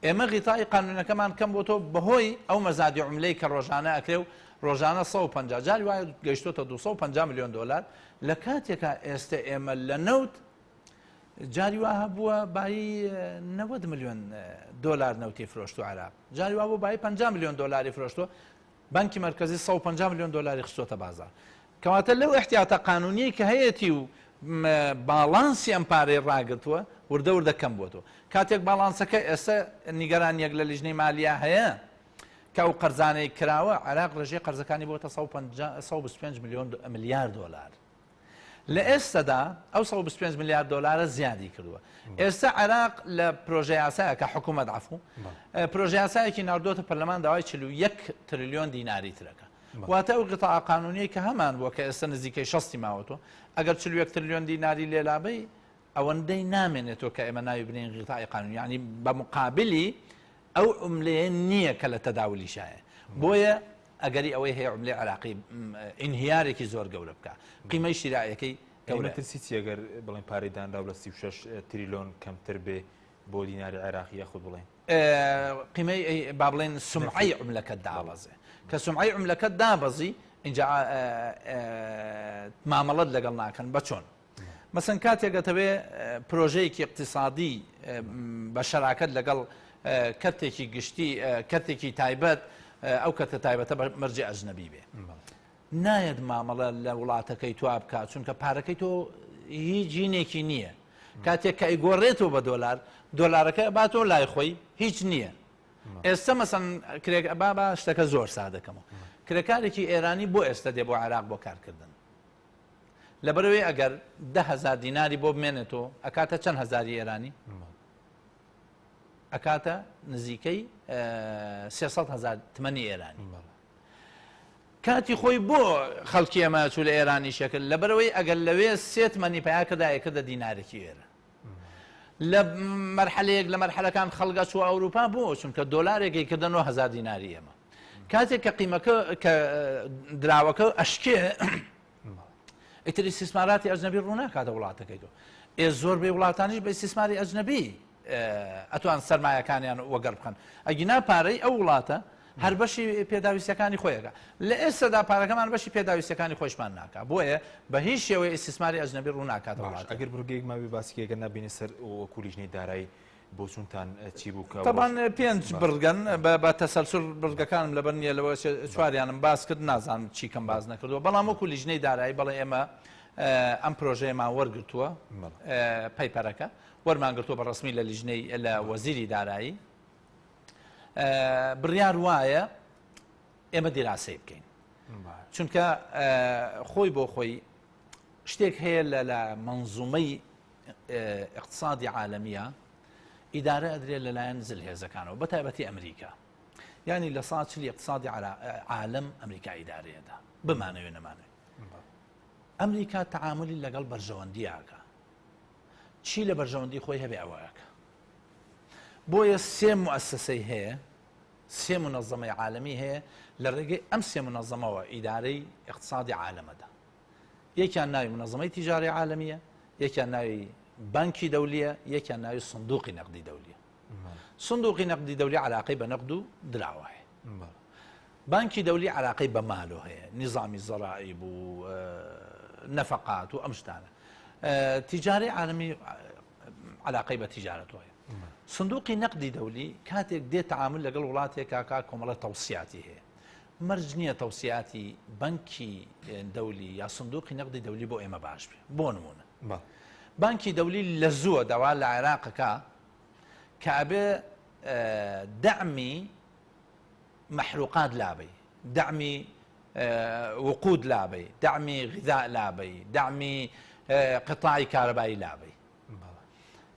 ئێمە غیتاء قانونیەکەمان کەم بۆتەوە بەهۆی ئەو مەزادی عملەی کە ڕۆژانە ئەکرێ و ڕۆژانە 150 جاری وایە گەیشتۆتە 250 میلیۆن دۆلار لە کاتێکە ئێستا ئێمە لە نەوت جاری وا هەبووە بای 90 میلیۆن دۆلار نەوتی فرۆشت و عێراق جاری وا بوو بای 50 میلیۆن دۆلاری فرۆشتۆ بانکی مرکزی 150 میلیۆن دۆلاری خستۆتە بازار کەواتە لەو احتیاطە قانونی کە هەیەی و باڵانسی ئەم پارەی ڕاگرتووە وردە وردە کەم بۆتەوە کاتێک باڵانسەکە ئێستا نیگەرانیەک لە لیژنەی مالیە هەیە کە ئەو قەرزانەی کراوە عێراق ڕێژەی قەرزەکانی بۆتە 125 ملیار دۆلار لە ئێستادا ئەو 125 ملیار دۆلارە زیادی کردووە ئێستا عێراق لە پرۆژە یاسایەکە حکوومەت عەفو پرۆژە یاسایەکی ناردۆتە پەرلەمان داوای 41 تریلیۆن دیناری ترەکە واتە ئەو غیتاء قانونیە کە هەمان بووە کە ئێستا نزیکەی 60 ماوەتەوە ئەگەر 41 تریلیۆن دیناری لێلابەی ئەوەندەی نامێنێتەوە کە ئێمە ناوی بنین غیتاء قانونی یعنی بە مقابلی ئەو عملەیە نییە کە لە تەداولی شایە بۆیە ئەگەری ئەوەی هەیە عملەی عێراقی ئینهیارێکی زۆر گەورە بکە قیمەی شیرایەکەی گەورەترسی ئەگەر بڵێن پارەی دانراو لە 36 تریلیۆن کەمتر بێ بۆ دیناری عێراقی یاخود بڵێن قیمەی با بڵێن سمعەی عملەکەت دابەزێ کە سمعەی عملەکەت دابەزی اینجا مامەڵەت لەگەڵ ناکەن بە چۆن مەسەن کاتێک دەتەوێ پرۆژەیەکی اقتصادی بە شەراکەت لەگەڵ کەرتێکی گشتی کەرتێکی تایبەت ئەو کەتە تایبەتە بە مەرجێ ئەجنەبی بێ نایەت مامەڵە لە وڵاتەکەی تو بکات چونکە پارەکەی تۆ هیچ جینێکی نییە کاتێک کە ئیگۆڕێتەوە بە دۆلارەکە باتۆ لای خۆی هیچ نییە ئێستا مەسەن بابا شتەکە زۆر سادەکەمەوە کرێکارێکی ئێرانی بۆ ئێستا دێ بۆ عێراق بۆ کارکردن لەبەرەوەی ئەگەر 10,000 دیناری بۆ بمێنێتەوە ئەکاتە چەند هەزاری ئێرانی ئەکاتە نزیکەی 300,000 تمەنی ئێرانی کاتی خۆی بۆ خەڵکی ئەمە چوو لە ئێرانی شەکرد لەبەرەوەی ئەگەر لەوێ 3 تمەنی پیاکەدا یەکردە دینارێکی ئێرە لە مەرحەلەیەک لە مەرحەلەکان خەڵگە چوە ئەوروپا بۆ چونکە دۆلارێکی کردە 9,000 دیناری ئێمە کاتێک کە قیمەکە کە دراوەکە ئەشکێ ئیتری استثماراتی ئەجنەبی ڕووناکاتە وڵاتەکەی تۆ زۆر بێ وڵاتانیش بە استثماری ئەجنەبی ئەتوان سەرمایەکانیان وەگەڕ بخەن ئەگینا پارەی ئەو وڵاتە هەر بەشی پێداویستەکانی خۆیەکە لە ئێستادا پارەکەمان بەشی پێداویستەکانی خۆشمان ناکە بۆیە بە هیچ شێوەیە ئیسیسماری ئەجنەبی ڕووناکاتە وڵات ئەگەر بڕگەیەک ماوی باسکێگە نبینی سەر وەکو لیژنەی دارایی بۆ چونتان چی بووکە تەبان 5 بڕگەن بە تەسەلسل بڕگەکانم لەبەر نیە لەوە چواریانم باس کرد نازانم چی کەم باز نەکردووە بەڵام وەکو لیژنەی دارایی بەڵێ ئێمە ئەم پرۆژەیەمان وەرگرتووە پەیپەرەکە وەرمانگرتووە بە ڕسمی لە لیژنەی لە وەزیری دارایی بڕیار وایە ئێمە دیراسی بکەین چونکە خۆی بۆ خۆی شتێک هەیە لە منزومەی اقتصادی عالمیە ئیدارە ئەدرێت لەلایەن زل هێزەکانەوە بە تایبەتی ئەمریکا یعنی لە ساڵ چلی اقتصادی عالم ئەمریکا ئیدارەیەدا بمانەوێ نەمانێت ئەمریکا تەعاملی لەگەڵ بەرژەوەندیاکە چی لە بەرژەوەندی خۆی هەبێ ئەوەیەکە بۆیە 3 مؤسسەی هەیە 3 منظمەی عالمی هەیە لە ڕێگەی ئەم 3 منظمەوە ئیدارەی اقتصادی عالمەدا یەکیان ناوی منظمەی تیجاری عالمیە یەکیان ناوی بانکی دەولیە یەکیان ناوی صندوقی نەقدی دەولیە صندوقی نەقدی دەولی علاقەی بە نەقد و دراوە هەیە بانکی دەولی علاقەی بە مالۆ هەیە نظامی زەرائیب و نەفەقات و ئەم شتانە تیجاری عالمی علاقەی بە تیجارەت وایە صندوقی نەقدی دەولی کاتێک دێت تعامل لەگەڵ وڵاتێکا کۆمەڵە تەوسیاتی هەیە مەرج نییە تەوسیاتی بانکی دەولی یا صندوقی نەقدی دەولی بۆ ئێمە باش بێ بۆ نمونە بانکی دەولی لە زووە داوا لە عێراقەکە کە ئەبێ دعمی محروقات لابی دعمی وقود لابی دعمی غذاء لابی دعمی قطاعی کارەبایی لابی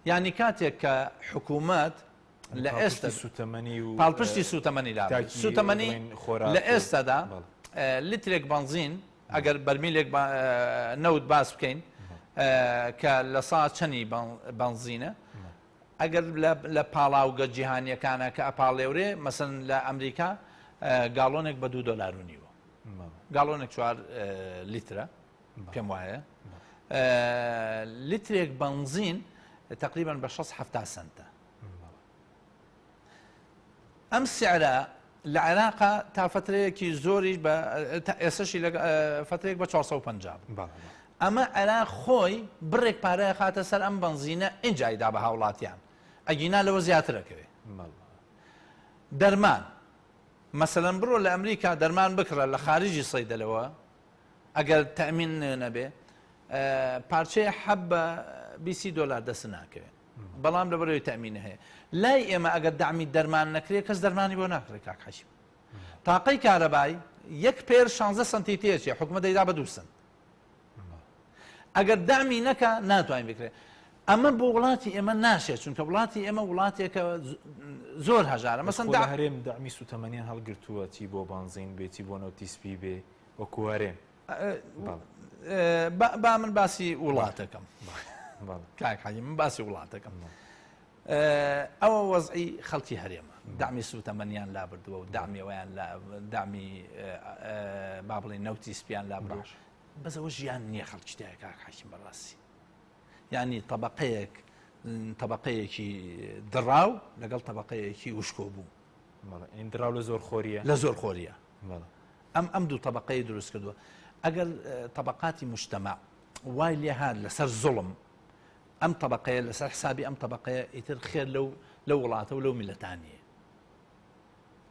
یعنی کاتێک کە حکوومەت لە ئێستا پاڵپشتی سوتەمەنی لابی سوتەمەنی لە ئێستادا لیترێک بنزین ئەگەر بەرمیلێک نەوت باس بکەین کە لە ساعت چەندی بنزینە ئەگەر لە پاڵاوگە جیهانیەکانە کە ئەپاڵێورێ مەسەن لە ئەمریکا گاڵۆنێک بە $2.5 گاڵۆنێک 4 لیترە پێم وایە لیترێک بنزین تقریبا بە 60-70 سنتە ئەم سعرە لە عێراقا تا فترەیەکی زۆری ئێستاشی فترێک بە 450 ئەمە عێراق خۆی بڕێک پارەیە خاتە سەر ئەم بنزینە ئینجایدا بە هاوڵاتیان ئەگینا لەوە زیاترەکەوێ دەرمان مەسەلەن بڕۆ لە ئەمریکا دەرمان بکڕە لە خارجی سەیدەلەوە ئەگەر تەمین نەبێ پارچەیە حەب بە $20 دەست ناکەوێت بەڵام لەبەرەوەی تەمینە هەیە لای ئێمە ئەگەر دامی دەرمان نەکرێت کەس دەرمانی بۆ ناکرێت کاک حەشیم تاقەی کارەبایی 1 پێر 16 سنتی تێچێ حکومە دەیدا بە 2 سنت ئەگەر دامی نەکە ناتوانین بکرێت ئەمە بۆ وڵاتی ئێمە ناشێت چونکە وڵاتی ئێمە وڵاتێکە زۆر هەژارە مەسەن هەرێم دامی سوتەمەنیان هەڵگرتووە چی بۆ بنزین بێتی بۆ نەوتیسپی بێ وەکو هەرێم با من باسی وڵاتەکەم کاک حەجی من باسی وڵاتەکەم ئەوە وەزعی خەڵکی هەرێمە دامی سوتەمەنیان لابردووە و دامیەوەیان دامی با بڵێ نەوتیسپیان لابردووە بەسەوە ژیان نییە خەڵکی تایە کاک حەشیم بەڕاستی یعنی طبقەیەکی دڕاو لەگەڵ طبقەیەکی وشکۆ بوو دراو لە زۆر خۆریە لە زۆر خۆریە ئەم دوو طبقەی دروست کردووە ئەگەر طبقاتی مجتمع وای لێ هات لەسەر زوڵم ئەم طبقەیە لەسەر حسابی ئەم طبقەیە ئیتر خێر لەو وڵاتە و لەو میلەتانیە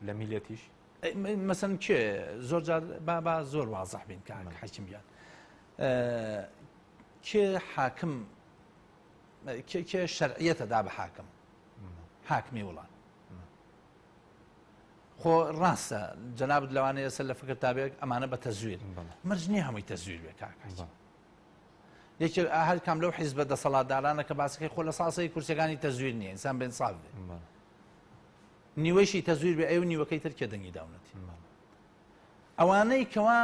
لە میلەتیش مەسەن کێ زۆر جار با زۆر وازەح بین کە حەکیم بیان کێ حاکم کێ شەرعیەتەدا بە حاکمی وڵات خۆ ڕاستە جەنابەت لەوانەیە سەر لە فکر تابێت ئەمانە بە تەزویر مەرج نییە هەمووی تەزویر بێ کاکە یەکی هەر کام لەو حیزبە دەسەڵاتدارانە کە باسەکەی خۆ لە ساسەی کورسەکانی تەزویر نییە ئینسان بێن ساڵ بێ نیوەیشی تەزویر بێ ئەو نیوەکەی تر کێ دەنگی داونەتی ئەوانەی کەوا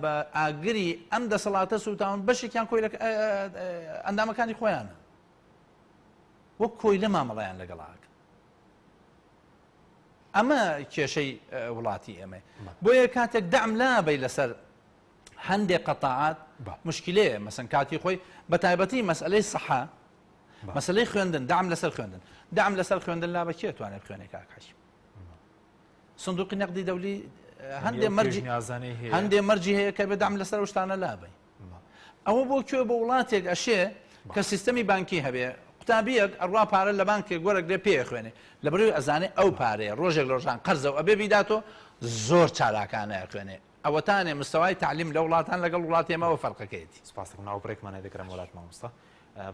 بە ئاگری ئەم دەسەڵاتە سوتاون بەشێکیان کۆی ئەندامەکانی خۆیانە وەک کۆی لە مامەڵیان لەگەڵاکە ئەمە کێشەی وڵاتی ئێمە بۆیە کاتێک دەعم لابەی لەسەر هەندێک قەتاعات مشکلەیە مەسەن کاتی خۆی بە تایبەتی مەسئلەی سەحا مەسئلەی خوێندن دەعم لەسەر خوێندن دەعم لەسەر خوێندن لا بەکێ توانێت خوێنێک کاکەشی سندوقی نەقدی دەولی هەندێ مەرجی هەیە کە بە دەعم لەسەر شتانە لابەی ئەوە بۆ کوێ بە وڵاتێک ئەشێ کە سیستەمی بانکی هەبێ قوتابیەک ئەڕوا پارە لە بانکێک گۆرەگرێ پێ خوێنێ لە بەروی ئەزانێ ئەو پارەیە ڕۆژێک لە ڕۆژان قەرزە و ئەبێ بیداتۆ زۆر چالاکانەیە خوێنێ ئەوەتانێ مستەوای تعلیم لە وڵاتان لەگەڵ وڵاتی ئێمەوە فەرقەکەیەتی سپاس دەکەم ناوبڕێکمانە دەکەم وڵات مامۆستا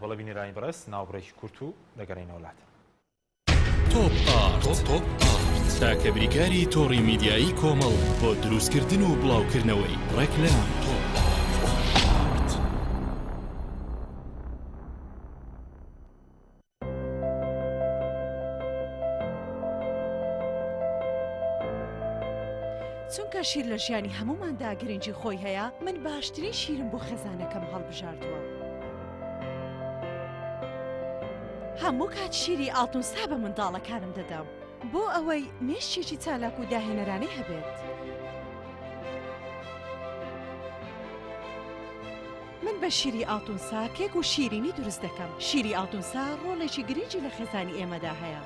بەڵێ بینیرانی بەڕێز ناوبڕێکی کورت و دەگەڕێنەوە وڵاتە تۆپ ئارت تاکە بریکاری تۆڕی میدیایی کۆمەڵ بۆ دروستکردن و بڵاوکردنەوەی ڕێکلام چونکە شیر لە ژیانی هەموماندا گرنگی خۆی هەیە من باشترین شیرم بۆ خێزانەکەم هەڵبژاردووە هەموو کات شیری ئاڵتونسا بە منداڵەکانم دەدەم بۆ ئەوەی مێشتێکی چالاک و داهێنەرانەی هەبێت من بە شیری ئاڵتونسا کێک و شیرینی دروست دەکەم شیری ئاڵتونسا ڕۆڵێکی گرنگی لە خێزانی ئێمەدا هەیە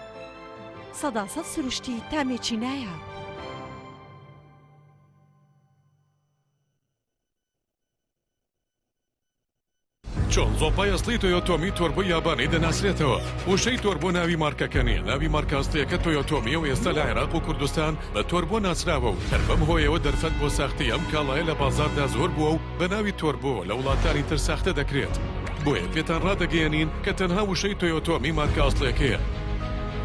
100% سروشتی تامێکی نایە چۆن زۆپای ئەسڵی تۆیۆتۆمی تۆربۆ یابانی دەناسرێتەوە وشەی تۆربۆ ناوی مارکەکە نیە ناوی مارکاستەیەکە تۆیۆتۆمیە و ئێستا لە عێراق و کوردستان بە تۆربۆ ناسراوە و هەر بەم هۆیەوە دەرفەت بۆ ساختی ئەم کاڵایە لە بازاردا زۆر بووە و بە ناوی تۆربۆ لە وڵاتانی تر ساختە دەکرێت بۆیە پێتان ڕادەگەیەنین کە تەنها وشەی تۆیۆتۆمی مارکە ئەسڵیەکەیە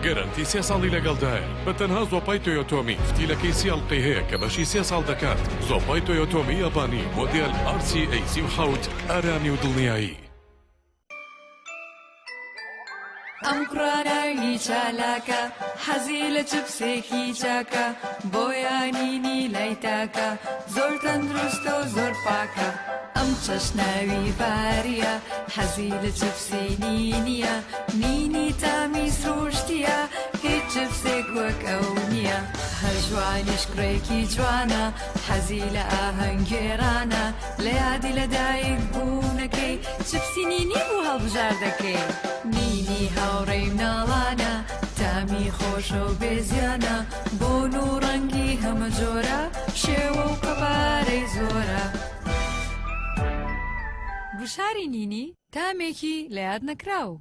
گەرانتی 3 ساڵی لەگەڵدایە بە تەنها زۆپای تۆیۆتۆمی فتیلەکەی سیڵقی هەیە کە بەشی 3 ساڵ دەکات زۆپای تۆیۆتۆمی یابانی مۆدێل RC37 ئارانی و دڵنیایی ئەم کوڕاناوی چالاکە حەزی لە چپسێکی چاکە بۆیانینی لای تاکە زۆر تەندروستە و زۆر پاکە ئەم چەشناوی باریە حەزی لە چپسی نینیە نینی تامی سروشتیە هیچ چپسێک وەک ئەو نییە هەر جوانیش کوڕێکی جوانە حەزی لە ئاهەنگێرانە لە یادی لەدایک بوونەکەی چپسی نینی بوو هەڵبژار دەکەی نینی هاوڕێی مناڵانە تامی خۆشە و بێزیانە بۆن و ڕەنگی هەمە جۆرە شێوە و قەبارەی زۆرە گوشاری نینی تامێکی لە یاد نەکراو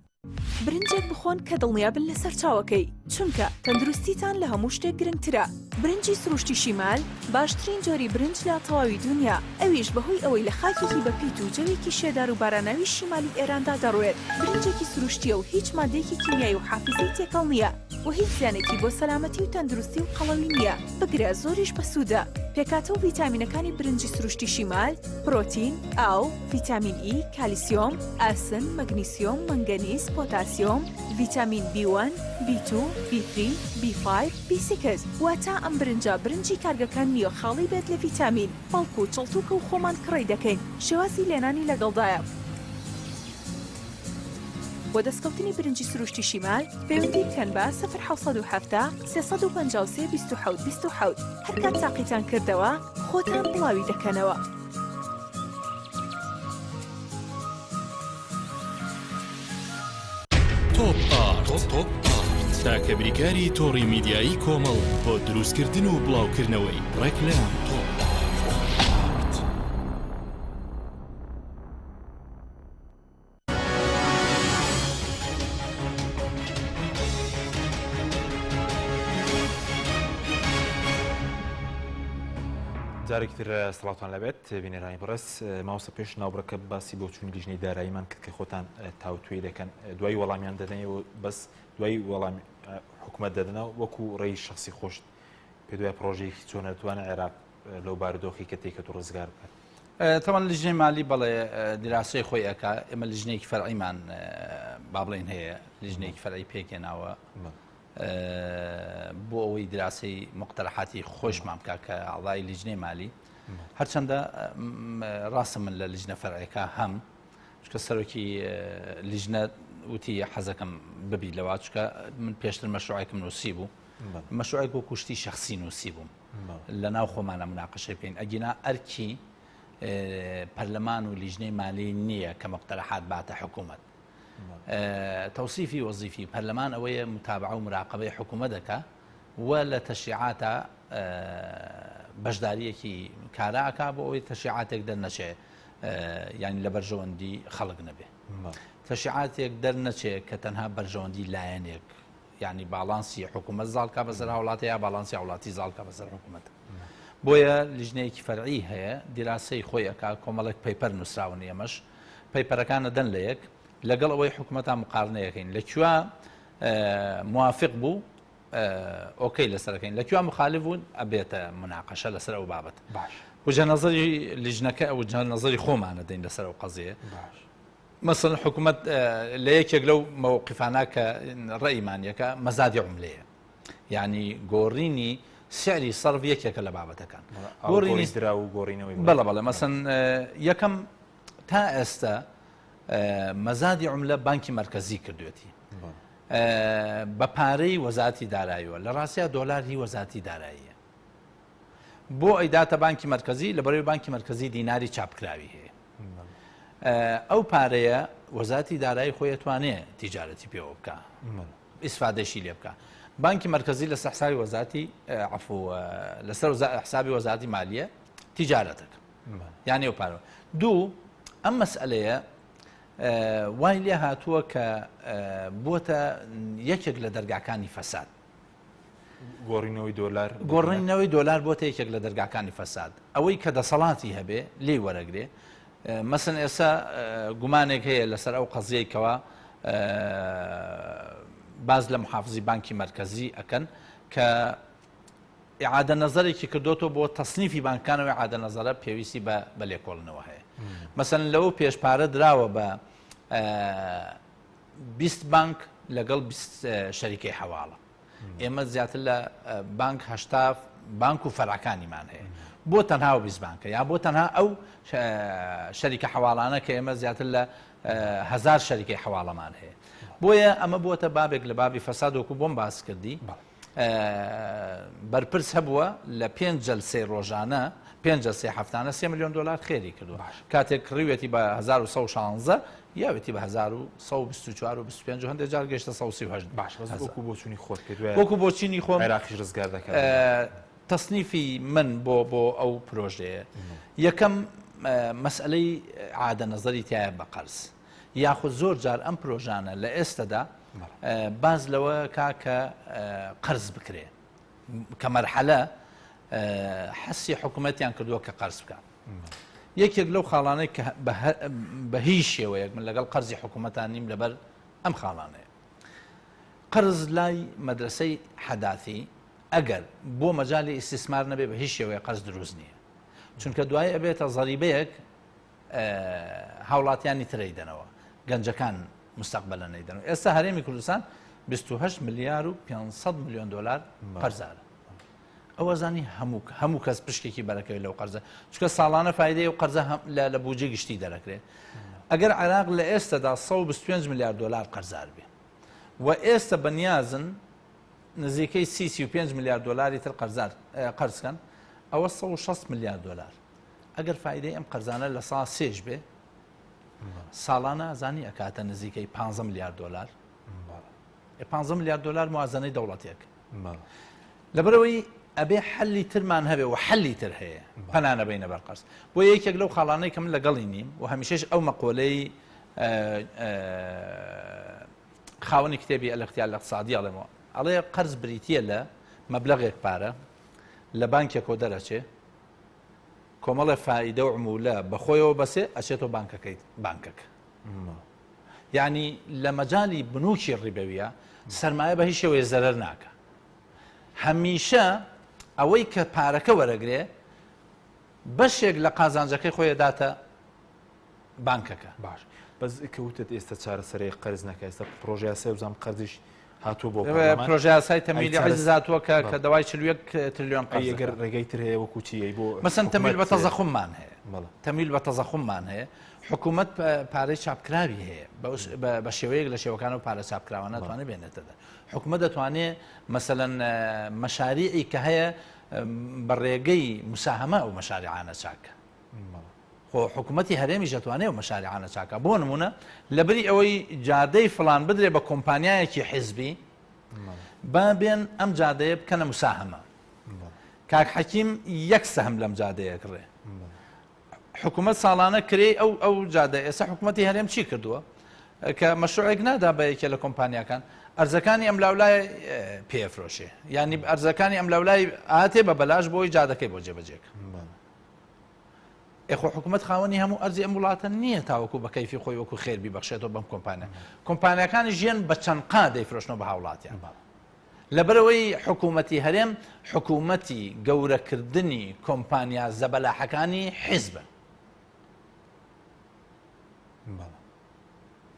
برنجێک بخۆن کە دڵنیابن لەسەر چاوەکەی چونکە تەندروستیتان لە هەموو شتێک گرنگترە برنجی سروشتی شیمال باشترین جۆری برنج لە تەواوی دنیا ئەویش بەهۆی ئەوەی لە خاکێکی بەپیت و جەوێکی شێدار و باراناوی شیمالی ئێراندا دەڕوێت برنجێکی سروشتیە و هیچ مادەیەکی کیمیایی و حافزەی تێکەڵ نییە و هیچ زیانێکی بۆ سەلامەتی و تەندروستی و قەڵەوی نییە بگرە زۆریش بەسوودە پێکاتە و ڤیتامینەکانی برنجی سروشتی شیمال پرۆتین ئاو ڤیتامین ئی کالیسیۆم ئاسن مەگنیسیۆم مەنگەنیز پۆتاسیۆم ڤیتامین B1 B2 B3 B5 B6 واتە ئەم برنجی کارگەکان نییە خاڵی بێت لە ڤیتامین بەڵکو چڵتوکە و خۆمان کڕی دەکەین شێوازی لێنانی لەگەڵدایە بۆ دەستکەوتنی برنجی سروشتی شیمال پەیوەندی بکەن بە 0 353 27 27 هەر کات تاقیتان کردەوە خۆتان بڵاوی دەکەنەوە. تۆپ ئارت تاکە بریکاری تۆڕی میدیایی کۆمەڵ بۆ دروستکردن و بڵاوکردنەوەی ڕێکلام تۆپ جارێکی تر سڵاتان لەبێت بینێرانی بەڕێز ماوەسە پێش ناوبڕەکە باسی بۆ چوونی لیژنەی داراییمان کرد کە خۆتان تاوتوێ دەکەن دوای وەڵامیان دەدەنەوە بەس دوای وەڵامی حکوومەت دەدەنەوە وەکو ڕێی شخصی خۆش پێ دوای پرۆژەیەکی چۆن دەتوانێت عێراق لەو بارودۆخی کە تێکەوت و ڕزگار بکات. تەوان لیژنەی مالی بەڵێ دیراسی خۆی ئەکا ئێمە لیژنەیەکی فەرعیمان با بڵێن هەیە لیژنەیەکی فەرعی پێکێناوە بۆ ئەوەی دراسی مقتەرحاتی خۆشمان بکە کە ئاڵای لیژنەی مالی هەرچەندە ڕاستە من لە لیژنە فەرعیەکە هەم چکە سەرۆکی لیژنە وتی حەزەکەم ببی لەوە چکە من پێشتر مەشروعێکم نووسی بوو مەشروعێک بۆ کوشتی شەخسی نووسی بووم لە ناو خۆمانە مناقەشەی بکەین ئەگینا ئەرکی پەرلەمان و لیژنەی مالی نییە کە مقتەرحات باتە حکوومەت. تەوسیفی وەزیفی پەرلەمان ئەوەیە متابعە و مراقبەی حکوومەت دەکا و لە تەشریعاتە بەشداریەکی کاراکا بۆ ئەوەی تەشریعاتێک دەرنەچێ یعنی لە بەرژەوەندی خەڵک نەبێ تەشریعاتێک دەرنەچێ کە تەنها بەرژەوەندی لایەنێک یعنی باڵانسی حکوومەت زاڵکا بەسەر هاوڵاتە یا باڵانسی هاوڵاتی زاڵکا بەسەر حکوومەت. بۆیە لیژنەیەکی فەرعی هەیە دیراسی خۆی ئەکا کۆمەڵێک پەیپەر نووسراون ئێمەش پەیپەرەکانە دەن لە یەک لەگەڵ ئەوەی حکوومەتان مقارنەیەکەین لەکوێ موافق بوو ئۆکەی لەسەرەکەین لەکوێ مخالف بوون ئەبێتە مناقەشە لەسەر ئەو بابەت وجە نەزەری لیژنەکە ئەو جە نەزەری خۆمانە دەین لەسەر ئەو قەزیە مەسەڵەن حکوومەت لە یەکێک لەو مەوقیفانە کە ڕێیمانیەکە مەزادی عوملەیە یعنی گۆڕینی سعری سەرف یەکێکە لە بابەتەکان گۆڕینی درا و گۆڕینەوەی بەڵێ مەسەن یەکەم تا ئێستا مەزادی عوملە بانکی مرکزی کردوێتی بە پارەی وەزارەتی داراییەوە لە ڕاستیە دۆلاری وەزارەتی داراییە بۆ ئەیداتە بانکی مرکزی لە بەرەوەی بانکی مرکزی دیناری چاپکراوی هەیە ئەو پارەیە وەزارەتی دارایی خۆی ئەتوانێت تیجارەتی پێوە بکە ئیسفادەشی لێ بکە بانکی مرکزی لە حسابی وەزارەتی عفو لەسەر حسابی وەزارەتی مالیە تیجارەتەکە یعنی ئەو پارە دوو ئەم مەسئلەیە وای لێ هاتووە کە بۆتە یەکێک لە دەرگاکانی فەساد گۆڕینەوەی دۆلار بۆتە یەکێک لە دەرگاکانی فەساد ئەوەی کە دەسەڵاتی هەبێ لێی وەرەگرێ مەسن ئێستا گومانێک هەیە لەسەر ئەو قەزیەیەکەوە باز لە محافزی بانکی مرکزی ئەکەن کە ئیعادە نەزەرێکی کردوتەوە بۆ تەصنیفی بانکانەوە ئیعادە نەزەرە پێویستی بە لێکۆڵنەوە هەیە مەسەن لەوە پێشپارە دراوە بە 20 بانک لەگەڵ 20 شەریکەی حەواڵە ئێمە زیاتر لە بانک 80 بانک و فەرعەکانیمان هەیە بۆ تەنها و 20 بانکە یا بۆ تەنها ئەو شەریکە حەواڵانە کە ئێمە زیاتر لە 1000 شەریکەی حەواڵەمان هەیە بۆیە ئەمە بووەتە بابێک لە بابی فەساد وەکو بۆم باس کردی بەرپرس هەبووە لە 5 جەلسەی ڕۆژانە 5 جەلسەی هەفتانە 3 ملیۆن دلار خێری کردووە کاتێک کڕیوێتی بە 1116 یاوێتی بە 1124 و 25 هەندێک جار گەشتە 138 باش وەکو بۆ چوونی خۆت کردووە وەکو بۆ چینی خۆم عێراقیش ڕزگار دەکات تەصنیفی من بۆ ئەو پرۆژەیە یەکەم مەسئلەی عادە نەزەری تایە بە قەرز یاخود زۆر جار ئەم پرۆژانە لە ئێستادا باز لەوە کاکە قەرز بکرێ کە مەرحەلە حەسی حکوومەتیان کردووە کە قەرز بکە یەکێک لەو خاڵانەی کە بە هیچ شێوەیەک من لەگەڵ قەرزی حکوومەتان نیم لەبەر ئەم خاڵانەیە قەرز لای مەدرسەی حەداثی ئەگەر بۆ مەجالی ئیستیسمار نەبێ بە هیچ شێوەیە قەرز دروست نییە چونکە دوای ئەبێتە زەریبەیەک هاوڵاتیانی ترەیدنەوە گەنجەکان مستەقبەلە نەیدەنەوە ئێستا هەرێمی کوردستان 28 ملیار و 500 ملیۆن دلار قەرزارە ئەوە زانی هەموو کەس پشکێکی بەرەکەوی لەو قەرزە چونکە ساڵانە فایدەی و قەرزە لە بودجێ گشتی دەرەکرێت ئەگەر عێراق لە ئێستادا 125 ملیار دلار قەرزار بێ و ئێستا بەنیازن نزیکەی 35 ملیار دلاری تر قەرزکەن ئەوە 160 ملیار دلار ئەگەر فایدەی ئەم قەرزانە لە ساڵ سێش بێ ساڵانە زانی ئەکاتە نزیکەی 15 ملیار دلار 15 ملیار دلار موازنەی دەوڵەتێک لەبەرەوەی ئەبێ حەلی ترمان هەبێ و حەلی تر هەیە پەنانە بینە بەر قەرز بۆ یەکێک لەو خاڵانەی کە من لەگەڵی نیم و هەمیشەش ئەو مەقۆلەی خاوەنی کتێبی ئەلەختیار الاقتصادی ئەڵێمەوە ئەڵێ قەرز بریتیە لە مەبلەغێک پارە لە بانکێکەوە دەرەچێ کۆمەڵی فائیدە و عمولە بەخۆیەوە بەسێ ئەچێتەوە بانکەکە یعنی لە مەجای بنووکی ڕیبەویە سەرمایە بە هیچ شێوەیە زەرەر ناکە هەمیشە ئەوەی کە پارەکە وەرەگرێ بەشێک لە قازانجەکەی خۆی داتە بانکەکە باش بەس کەوتت ئێستا چارەسەری قەرز نەکە ئێستا پرۆژه سێوزام قەرزیش هاتووە بۆ پرۆژه یاسای تەمیلی عەجز هاتووە کە دەوای 41 تریلیۆن ئەگەر ڕێگەی تر هەیە وەکو چی بۆ مەسەن تەمیل بە تەزەخممان هەیە تەمیل بە تەزەخممان هەیە حکوومەت پارەی چاپکراوی هەیە بە شێوەیەک لە شێوەکان و پارە چاپکراوە ناتوانێت بێنێتەدا حکوومەت دەتوانێت مەسەلەن مەشاریعی کە هەیە بە ڕێگەی مساهمە ئەو مەشاریعانە چاکە خۆ حکوومەتی هەرێمی دەتوانێت و مەشاریعانە چاکە بۆ نمونە لەبەری ئەوەی جادەی فڵان بدرێ بە کۆمپانیایەکی حیزبی با بێن ئەم جادەیە بکەنە مساهمە کاک حەکیم 1 سەهم لەم جادەیە کڕێ حکوومەت ساڵانە کرێ ئەو جادە ئێستا حکوومەتی هەرێم چی کردووە کە مەشروعێک نادا بە یەکێ لە کۆمپانیەکان ئەرزەکانی ئەم لاولای پێفرۆشێ ینی ئەرزەکانی ئەم لاولای ئاتێ بە بەلاش بۆی جادەکەی بۆ جێبەجێک ئەخۆ حکوومەت خاوەنی هەموو ئەرزی ئەم وڵاتە نییە تاوەکو بە کەیفی خۆی وەکو خێربی بەخشێتەوە بەم کۆمپانیەکانی ژیان بە چەند قا دەیفرۆشنەوە بە هاوڵاتیان لەبەرەوەی حکوومەتی هەرێم حکوومەتی گەورەکردنی کۆمپانیا زەبەلاحەکانی حیزبە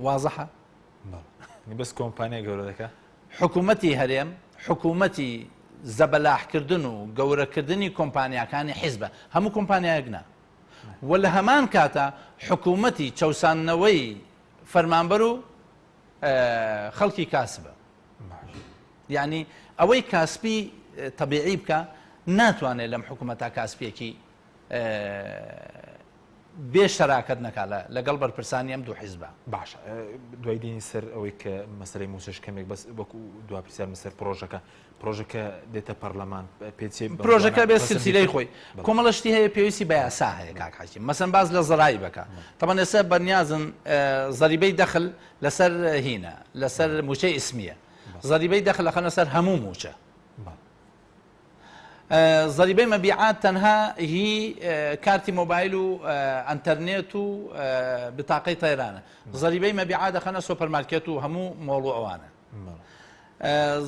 وازەحە بەس کۆمپانیا گەورە دەکە حکوومەتی هەرێم حکوومەتی زەبەلاحکردن و گەورەکردنی کۆمپانیەکانی حیزبە هەموو کۆمپانیایەکنا و لە هەمان کاتە حکوومەتی چەوسانەوەی فەرمانبەر و خەڵکی کاسبە یعنی ئەوەی کاسبی تەبیعی بکە ناتوانێت لەم حکوومەتا کاسپێکی بێ شەراکەت نەکات لەگەڵ بەرپرسانی ئەم دوو حیزبە باش دوای دێنی سەر ئەوەی کە مەسەلەی موسەش کەمێک بەس وەکو دواپرسیار مەسەر پرۆژەکە دێتە پەرلەمان پێچێ پرۆژەکە بێت سلسیلەی خۆی کۆمەڵە شتی هەیە پێویستی بە یاسا هەیە کاک حەکیم مەسەن باز لە زەرایی بکە تەمان ئێستا بەنیازن زەریبەی دەخل لەسەر هینە لەسەر موچەی ئیسمیە زەریبەی دەخل لەخەنە سەر هەموو موچە زەریبەی مەبیعات تەنها هی کارتی مۆبایل و ئەنتەرنێت و بتاقەی تەیرانە زەریبەی مەبیعات دەخەنە سۆپەرمارکێت و هەموو مۆڵ و ئەوانە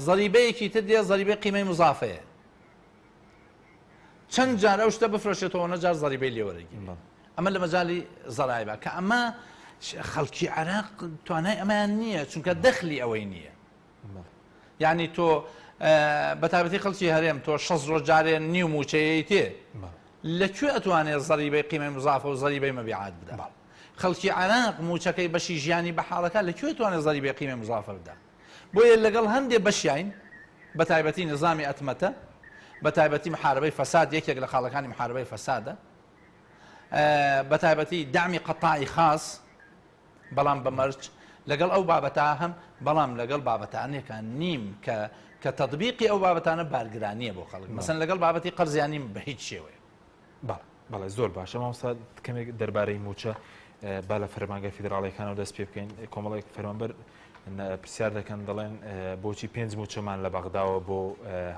زەریبەیەکی تر دێ زەریبەی قیمەی مزافەیە چەند جار ئەو شتە بفرۆشێتەوە نەجار زەریبەی لێوەرەگیر ئەمە لە مەجای زەرایبە کە ئەمە خەڵکی عێراق توانای ئەمەیان نییە چونکە دەخلی ئەوەی نییە یعنی تۆ بەتابەتی خەڵکی هەرێم تۆ 6 ڕۆژ جارێ نیو موچەیەی تێ لەکوێ ئەتوانێت زەریبەی قیمەی مزافە و زەریبەی مەبیعات بدە خەڵکی عێراق موچەکەی بەشی ژیانی بە حاڵەکە لەکوێ توانێت زەریبەی قیمەی مزافە بدە بۆیە لەگەڵ هەندێک بەشیاین بەتایبەتی نظامی ئەتمەتە بەتایبەتی محاربەی فەساد یەکێک لە خاڵەکانی محاربەی فەسادە بەتایبەتی دامی قەتاعی خاص بەڵام بە مەرج لەگەڵ ئەو بابەتە هەم بەڵام لەگەڵ بابەتانێکان نیم کە تەطبیقی ئەو بابەتانە بارگرانیە بۆ خەڵک مەسەن لەگەڵ بابەتی قەرزیانیم بە هیچ شێوەیە بەڵێ زۆر باشە مامۆستا کەمێک دەربارەی موچە با لە فەرمانگای فیدراڵیەکانەوە دەست پێ بکەین کۆمەڵێک فەرمانبەر پرسیار دەکەن دەڵێن بۆچی 5 موچەمان لە بەغداوە بۆ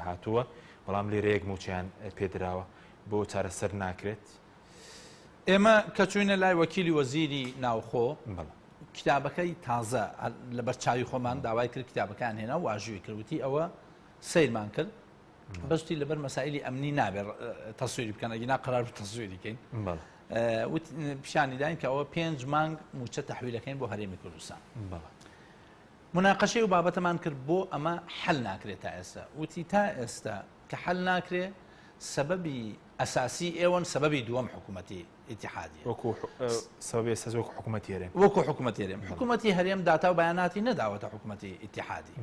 هاتووە بەڵام لێرە یەک موچیان پێدراوە بۆ چارەسەر ناکرێت ئێمە کە چوینە لای وەکیلی وەزیری ناوخۆ کتابەکەی تازە لە بەرچاوی خۆمان داوای کرد کتابەکان هێنا و واژووی کردوتی ئەوە سیرمان کرد بەستی لەبەر مەسائلی ئەمنی نابێت تەسویری بکەن ئەگەنا قەرار تەسویری کەین پیشانی داین کە ئەوە 5 مانگ موچە تەحویلەکەین بۆ هەرێمی کوردستان مناقەشەی و بابەتەمان کرد بۆ ئەمە حل ناکرێت تا ئێستا وتی تا ئێستا کە حل ناکرێت سببی ئەساسی ئێوەن سببی دووەم حکوومەتی ئیتیحادیە وەکو سببی ئێستا وەکو حکوومەتی هەرێم وەکو حکوومەتی هەرێم حکوومەتی هەرێم داتا و بەیاناتی نەداوەتە حکوومەتی ئیتیحادی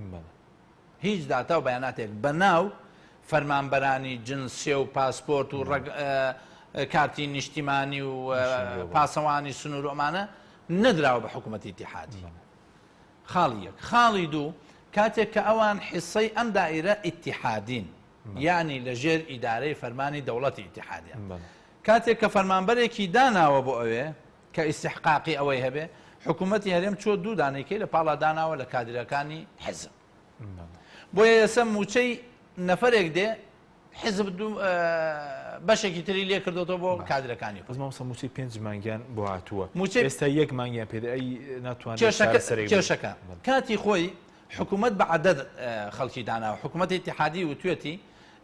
هیچ داتا و بەیاناتێک بەناو فەرمانبەرانی جنسیە و پاسپۆرت و کارتی نیشتیمانی و پاسەوانی سنوور و ئەمانە نەدراوە بە حکوومەتی ئیتیحادی خاڵی یەک خاڵی دوو کاتێک کە ئەوان حیسەی ئەم دائیرە ئیتیحادین یعنی لەژێر ئیدارەی فەرمانی دەوڵەتی ئیتیحادیە کاتێک کە فەرمانبەرێکی داناوە بۆ ئەوێ کە ئیستحقاقی ئەوەی هەبێ حکوومەتی هەرێم چۆ دوو دانەیەکەی لە پاڵا داناوە لە کادرەکانی حیزب بۆیە ئێستا موچەی نەفەرێک دێ حزب بەشێکی تری لێ کردەوە بۆ کادرەکانی بەس مامۆستا موچەی 5 مانگیان بۆ هاتووە موچەی ئێستا 1 مانگیان پێدا ئەی ناتوانێت کێشەکە کاتی خۆی حکوومەت بە عەدەد خەڵکی داناوە حکوومەتی ئیتیحادی وتوێتی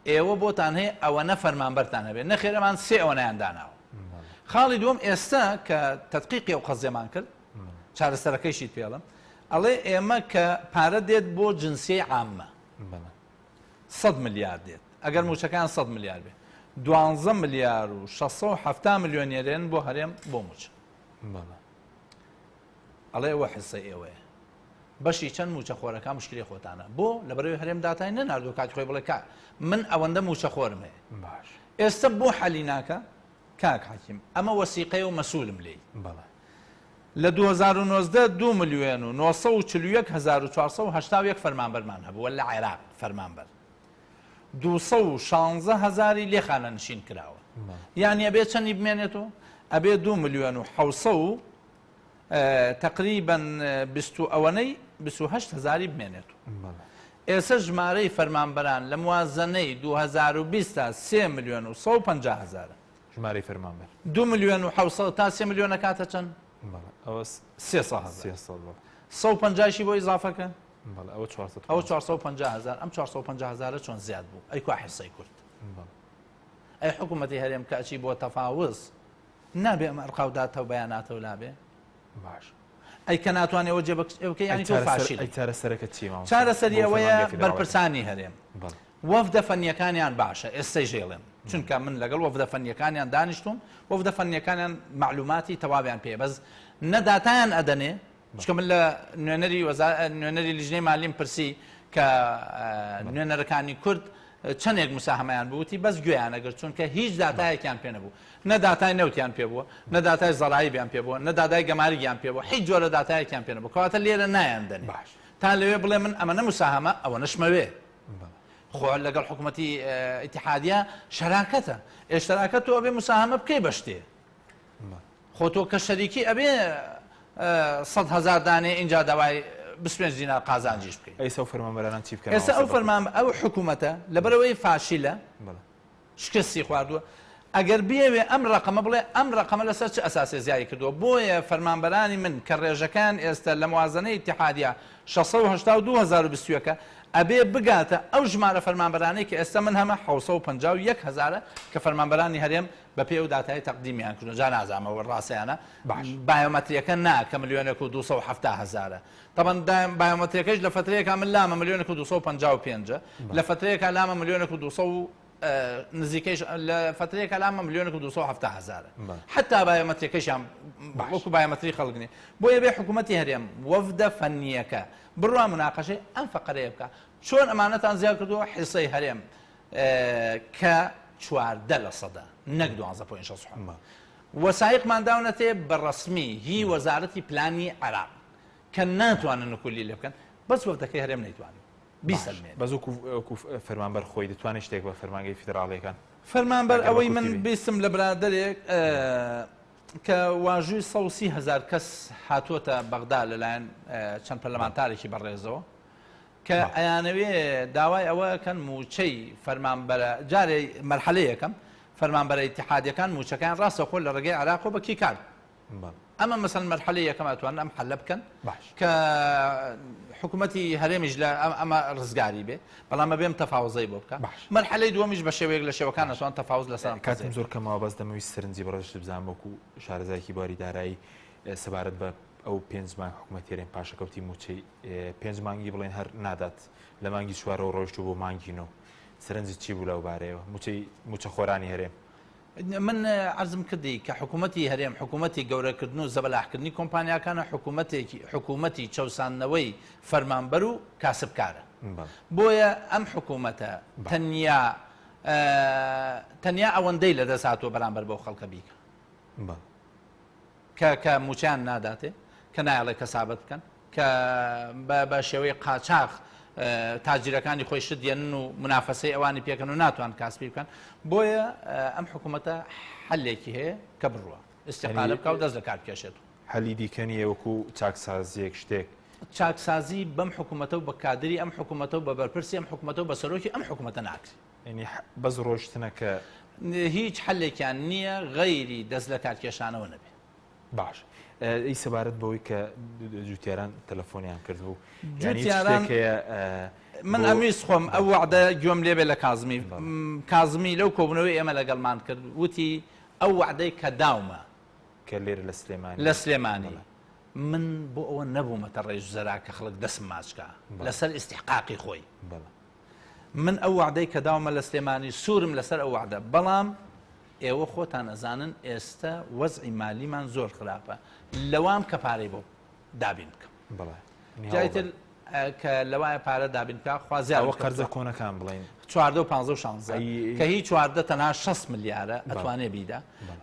ئێوە بۆتان هەیە ئەوە نەفەرمانبەرتان هەبێت نەخێرەمان 3 ئەوەنیان داناوە خاڵی دووەم ئێستا کە تەدقیقی ئەو قەزێمان کرد چارەسەرەکەیشیت پێڵم ئەڵێ ئێمە کە پارە دێت بۆ جنسیەی عامە 100 ملیارد دێت ئەگەر موچەکان 100 ملیارد بێت 12 ملیار و 670 ملیۆنێرێن بۆ هەرێم بۆ موچ ئەڵێ ئەوە حسەی ئێوەیە بەشی چەند موچەخۆرەکە مشکلی خۆتانە بۆ لەبەرەوەی هەرێم داتای نەناردووە کاتی خۆی بڵێ کا من ئەوەندە موچەخۆرم هەیە ئێستا بۆ حەلی ناکە کاک حەکیم ئەمە وەسیقەیە و مەسوولم لێی لە 2019 2 ملیۆن و 941,481 فەرمانبەرمان هەبووە لە عێراق فەرمانبەر 216 هەزاری لێخانە نشین کراوە یعنی ئەبێ چەندی بمێنێتەوە ئەبێ 2 ملیۆن و 700 تقریبا 28 هەزاری بمێنێتەوە ئێستا ژمارەی فەرمانبەران لە موازنەی 2020 تا 3 ملیۆن و 150 هەزارە ژمارەی فەرمانبەر 2 ملیۆن و 700 تا 3 ملیۆنە کاتە چەند؟ 150شی بۆ ئیزافەکە ئەو 450 هزار ئەم 450 هزارە چۆن زیاد بوو ئەی کو حیسەی کورد ئەی حکوومەتی هەرێم کەچی بۆ تەفاوز نابێ ئەمە ئەرقاوداتەوە بەیاناتەوە لابێ باش ئەی کە ناتوانێەوە جێبکەی ینی تۆ فاشیل چارەسەرەکە چیمە چارەسەری ئەوەیە بەرپرسانی هەرێم وەفدە فەنیەکانیان باشە ئێستەی ژێڵێم چونکە من لەگەڵ وەفدە فەنیەکانیان دانیشتوم وەفدە فەنیەکانیان معلوماتی تەواویان پێ بەس نەداتایان ئەدەنێ چکە من لە نوێنەری لیژنەی مالیم پرسی کە نوێنەرەکانی کورد چەندێک مساهمەیان بووتی بەس گوێیان ئەگەر چونکە هیچ داتایەکیان پێ نەبوو نەداتای نەوتیان پێ بووە نەداتای زەڕاییان پێ بووە نەدادای گەماریگیان پێ بووە هیچ جۆرە داتایەکیان پێ نەبوو کەواتە لێرە نایاندنی تا لەوێ بڵێ من ئەمە نەمساهمە ئەوە نەشمەوێ خۆ لەگەڵ حکوومەتی ئیتیحادیە شەراکەتە ئێشتراکەت تۆ ئەبێ مساهمە بکەی بە شتێ خۆ تۆ کە شەریکی ئەبێ 100 هزار دانێ اینجا داوای 25 دینار قازانجیش بکەیت ئێستا فەرمانبەرانان چی بکەن ئێستا ئەو فەرمان ئەو حکوومەتە لەبەرەوەی فاشیلە شکستی خواردووە ئەگەر بیاوێ ئەم ڕقەمە بڵێ ئەم ڕقەمە لەسەر چه ئەساسی زیایی کردووە بۆیە فەرمانبەرانی من کە ڕێژەکان ئێستا لە موازنەی ئیتیحادیە 682,021 ئەبێ بگاتە ئەو ژمارە فەرمانبەرانەی کە ئێستا من هەمە 751 هزارە کە فەرمانبەرانی هەرێم بە پێ و داتای تەقدیمیان کردو جا نازانمەوە ڕاستیانە بایۆمەتریەکە نا کە ملیۆنێک و 270 هزارە طبعا بایۆمەتریەکەش لە فترەیەکە من لامە ملیۆنێک و 255 لە فترەیەکە لامە ملیۆنێک و 200 نزیکەیش لە فترەیەکە لامە ملیۆنێک و 270 هزارە حتا بایۆمەتریەکەیشیان وەکو بایۆمەتری خەڵگنی بۆیە بێ حکوومەتی هەرێم وەفدە فەنیەکە بڕوا مناقەشەی ئەم فەقەرەیە بکە چۆن ئەمانەتان زیاد کردووە حیسەی هەرێم کە 14% نەک 12.6 وەسایقمان داونەتێ بەڕەسمی هی وەزارەتی پلانی عێراق کە ناتوانن نکولی لێ بکەن بەس وەفدەکەی هەرێم نەیتوانن بەزوو فەرمانبەر خۆی دەتوانێت شتێک بە فەرمانگەی فیدراڵیەکان فەرمانبەر ئەوەی من بیستم لە برادێک کە واژووی 130 هزار کەس هاتووەتە بەغدا لەلایەن چەند پەرلەمانتارێکی بەڕێزەوە کە ئەیانەوێ داوای ئەوە کەن موچەی فەرمانبەرە جارێ مەرحەلەی یەکەم فەرمانبەرە ئیتیحادیەکان موچەکان ڕاستەخۆ لە ڕێگەی عێراق بە کی کارد ئەمە مەسەن مەرحەلەی یەکەم ئەتوانن ئەم حەلە بکەن کە حکوومەتی هەرێمیش لە ئەمە ڕزگاری بێ بەڵام بێم تەفاوزەی بۆ بکە مەرحەلەی دووەمیش بە شێوەیەک لە شێوەکان نەتوان تەفاوز لەسەر کاتم زۆر کەمەوە بەس دەمەویست سەرنجی بەڕێژ بزانم وەکو شارەزایکی باری دارایی سەبارەت بە ئەو 5 مانگ حکوومەتی هەرێم پاشەکەوتی موچەی 5 مانگی بڵێن هەر نادات لە مانگی چوارەوە ڕۆیشتوو بۆ مانگی نۆ سەرنجی چی بوو لەو بارەیەوە موچە خۆرانی هەرێم من عزم کردی کە حکوومەتی هەرێم حکوومەتی گەورەکردن و زەبەلاحکردنی کۆمپانیاکانە حکوومەتی چەسانەوەی فەرمانبەر و کاسبکارە بۆیە ئەم حکوومەتە تەنیا ئەوەندەی لە دەساتوە بەرامبەر بەو خەڵکە بیکە کە موچیان ناداتێ کە نایڵێ کەسابەت بکەن کە بە شێوەی قاچاق تاجیرەکانی خۆی شت دێنن و منافەسەی ئەوانی پێکەن و ناتوان کاسبی بکەن بۆیە ئەم حکوومەتە حلێکی هەیە کە بڕوە استیقالە بکە و دەست لە کار بکێشێت هەلی دیکەنیە وەکو چاکسازیەک شتێک چاکسازی بەم حکوومەتە و بە کادری ئەم حکوومەتە و بە بەرپرسی ئەم حکوومەتە و بە سەرۆکی ئەم حکوومەتە ناکرێت. ینی بەز ڕۆشتنە کە هیچ حلێکیان نییە غەیری دەست لە کارکێشانەوە نەبێت. باش ئەی سەبارەت بەوەی کە جوتیاران تەلەفۆنیان کردبوو من ئەمیست خۆم ئەو وعدە گوێم لێبێ لە کازمی لەو کۆبنەوەی ئێمە لەگەڵمان کرد وتی ئەو وعدەی کە داومە کە لێرە لە سلێمانی من بۆ ئەوە نەبوومەتە ڕێژ زەرا کە خەڵک دەستم ماچکە لەسەر ئیستیحقاقی خۆی من ئەو وعدەی کە داومە لە سلێمانی سوورم لەسەر ئەو وعدە بەڵام ئێوە خۆتان ئەزانن ئێستا وەزعی مالیمان زۆر خراپە لەوام کە پارەی بۆ دابین بکەم جایتر کە لەوایە پارە دابین بکە خوازیەوە قەرزە کۆنەکان بڵین 14 و 15 کە هیچ چواردە تەنها 6 ملیارە ئەتوانێ بیدا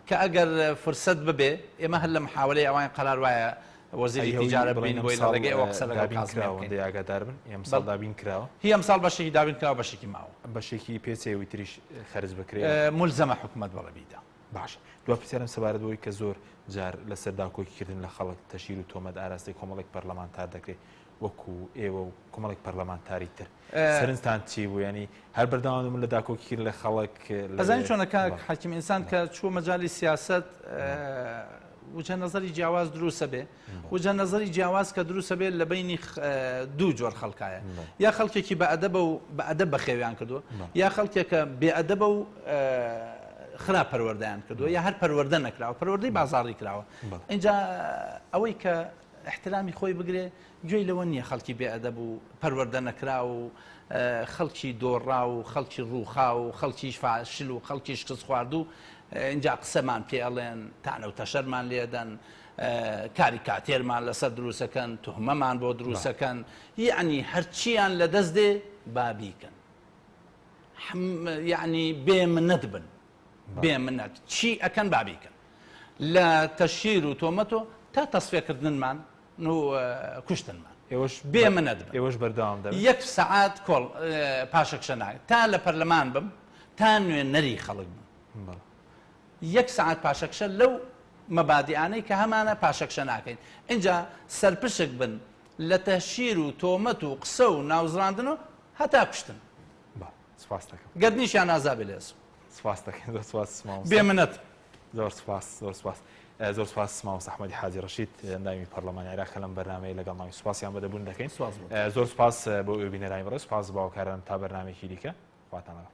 کە ئەگەر فرسەت ببێ ئێمە هەر لە محاولەی ئەوان قەرار وایە وەزیری تیجارەت بین بۆی لەگەی ئەوە قسە لەگەڵ ئاگادار بن ئەمساڵ دابین کراوە هی ئەمساڵ بەشێکی دابین کراوە بەشێکی ماوە بەشێکی پێچەوەی تریش خەرج بکرێت مولزەمە حکوومەت بەڵە بیدا. باش دو پرسیارم سەبارەت بەوەی کە زۆر جار لەسەر داکۆکیکردن لە خەڵک تەشیر و تۆمەت ئاراستەی کۆمەڵێک پەرلەمانتار دەکرێت وەکو ئێوە و کۆمەڵێک پەرلەمانتاری تر سەرنجتان چی بوو ینی هەر بەردەوام من لە داکۆکیکردن لە خەڵک ئەزانی چۆنە کاک حاکیم ئینسان کە چووە مەجای سیاست وجهە نظری جیاواز دروستە بێ وجهە نظری جیاواز کە دروستە بێت لە بینی دوو جۆر خەڵکایە یا خەڵکێکی بەئەدەبە و بەئەدەب بەخێویان کردووە یا خەڵکێکە بێئەدەبە و خراپ پەروەردەیان کردووە یا هەر پەروەردە نەکراوە پەروەردەی بازاڕی کراوە اینجا ئەوەی کە احترامی خۆی بگرێ گوێی لەوە نییە خەڵکی بێئەدەب و پەروەردە نەکرا و خەڵکی دۆڕا و خەڵکی ڕووخا و خەڵکیش فاشل و خەڵکی شکست خوارد و اینجا قسەمان پێڵێن تانە و تەشەرمان لێدەن کاری کاتێرمان لەسەر دروستەکەن توهمەمان بۆ دروستەکەن یعنی هەرچیان لە دەست دێ بابیکەن یعنی بێمنەت بن بێمنەت چی ئەکەن بابیکەن لە تەشیر و تۆمەتۆ تا تەسفێکردنمان و کوشتنمان بێمنەت بن ئێوەش بەردەوام دەبن 1 سەعات کۆڵ پاشەکشە ناکەن تا لە پەرلەمان بم تا نوێنەری خەڵک بم 1 ساعت پاشەکشە لەو مەبادیانەی کە هەمانە پاشەکشە ناکەین اینجا سەرپشک بن لە تەشیر و تۆمەت و قسە و ناوزڕاندن و هەتا کوشتن گەردنیشیان ئازابێ لێس بێمنەت زۆر سپاس زۆر سپاس مامۆستا ئەحمەدی حاجی ڕەشید ئەندامی پەرلەمانی عێراق لەم بەرنامەیە لەگەڵ سوپاسیان بەدەبوون دەکەین زۆر سپاس بۆ بینەرانی بەڕێز سپاس باوکاران تا بەرنامێکی دیکە خواتان لەگەڵ